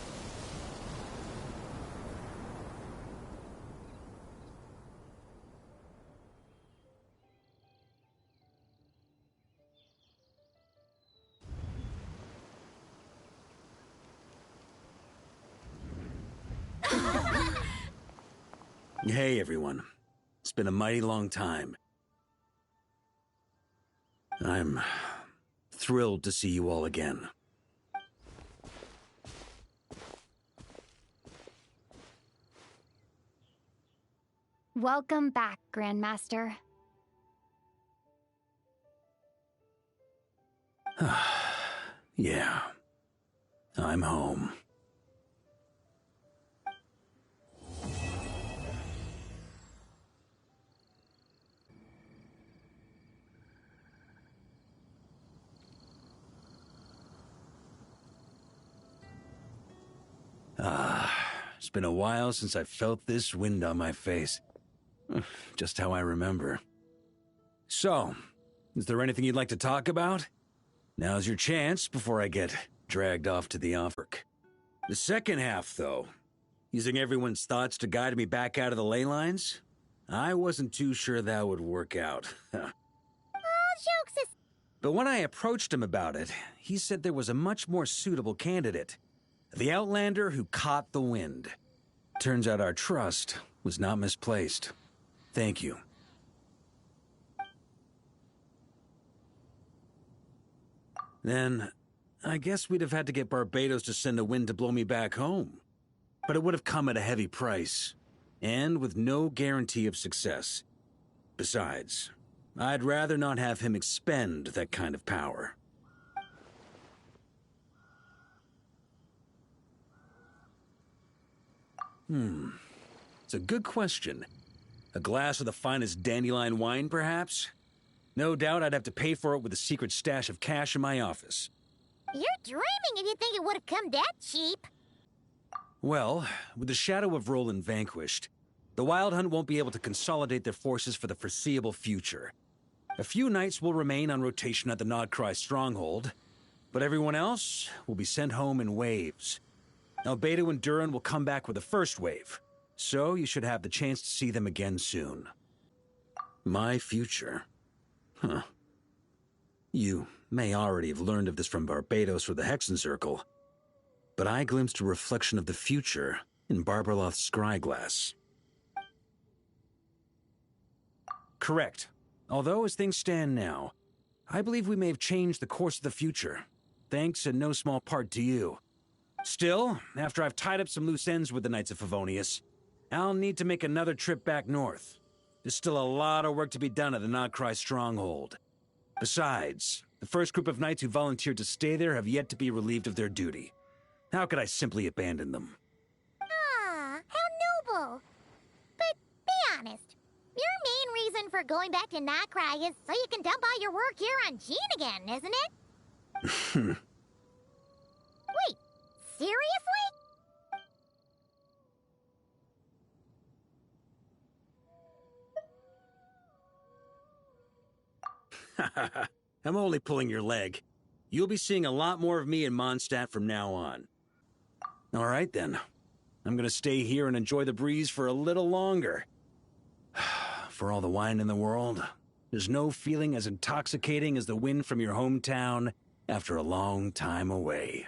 Hey, everyone. It's been a mighty long time. I'm thrilled to see you all again. Welcome back, Grandmaster. Yeah. I'm home. been a while since I felt this wind on my face. Just how I remember. So, is there anything you'd like to talk about? Now's your chance before I get dragged off to the Varka. The second half, though, using everyone's thoughts to guide me back out of the ley lines, I wasn't too sure that would work out. All jokes aside. But when I approached him about it, he said there was a much more suitable candidate. The Outlander who caught the wind. Turns out our trust was not misplaced. Thank you. Then, I guess we'd have had to get Barbados to send a wind to blow me back home. But it would have come at a heavy price, and with no guarantee of success. Besides, I'd rather not have him expend that kind of power. It's a good question. A glass of the finest dandelion wine, perhaps? No doubt I'd have to pay for it with a secret stash of cash in my office. You're dreaming if you think it would have come that cheap. Well, with the shadow of Roland vanquished, the Wild Hunt won't be able to consolidate their forces for the foreseeable future. A few knights will remain on rotation at the Nodcry stronghold, but everyone else will be sent home in waves. Albedo and Duran will come back with the first wave, so you should have the chance to see them again soon. My future? Huh. You may already have learned of this from Barbados or the Hexen Circle, but I glimpsed a reflection of the future in Barbarloth's scryglass. Correct. Although, as things stand now, I believe we may have changed the course of the future, thanks in no small part to you. Still, after I've tied up some loose ends with the Knights of Favonius, I'll need to make another trip back north. There's still a lot of work to be done at the Nodcry stronghold. Besides, the first group of knights who volunteered to stay there have yet to be relieved of their duty. How could I simply abandon them? Ah, how noble. But be honest, your main reason for going back to Nodcry is so you can dump all your work here on Jean again, isn't it? Wait, seriously? I'm only pulling your leg. You'll be seeing a lot more of me in Mondstadt from now on. All right, then. I'm gonna stay here and enjoy the breeze for a little longer. For all the wine in the world, there's no feeling as intoxicating as the wind from your hometown after a long time away.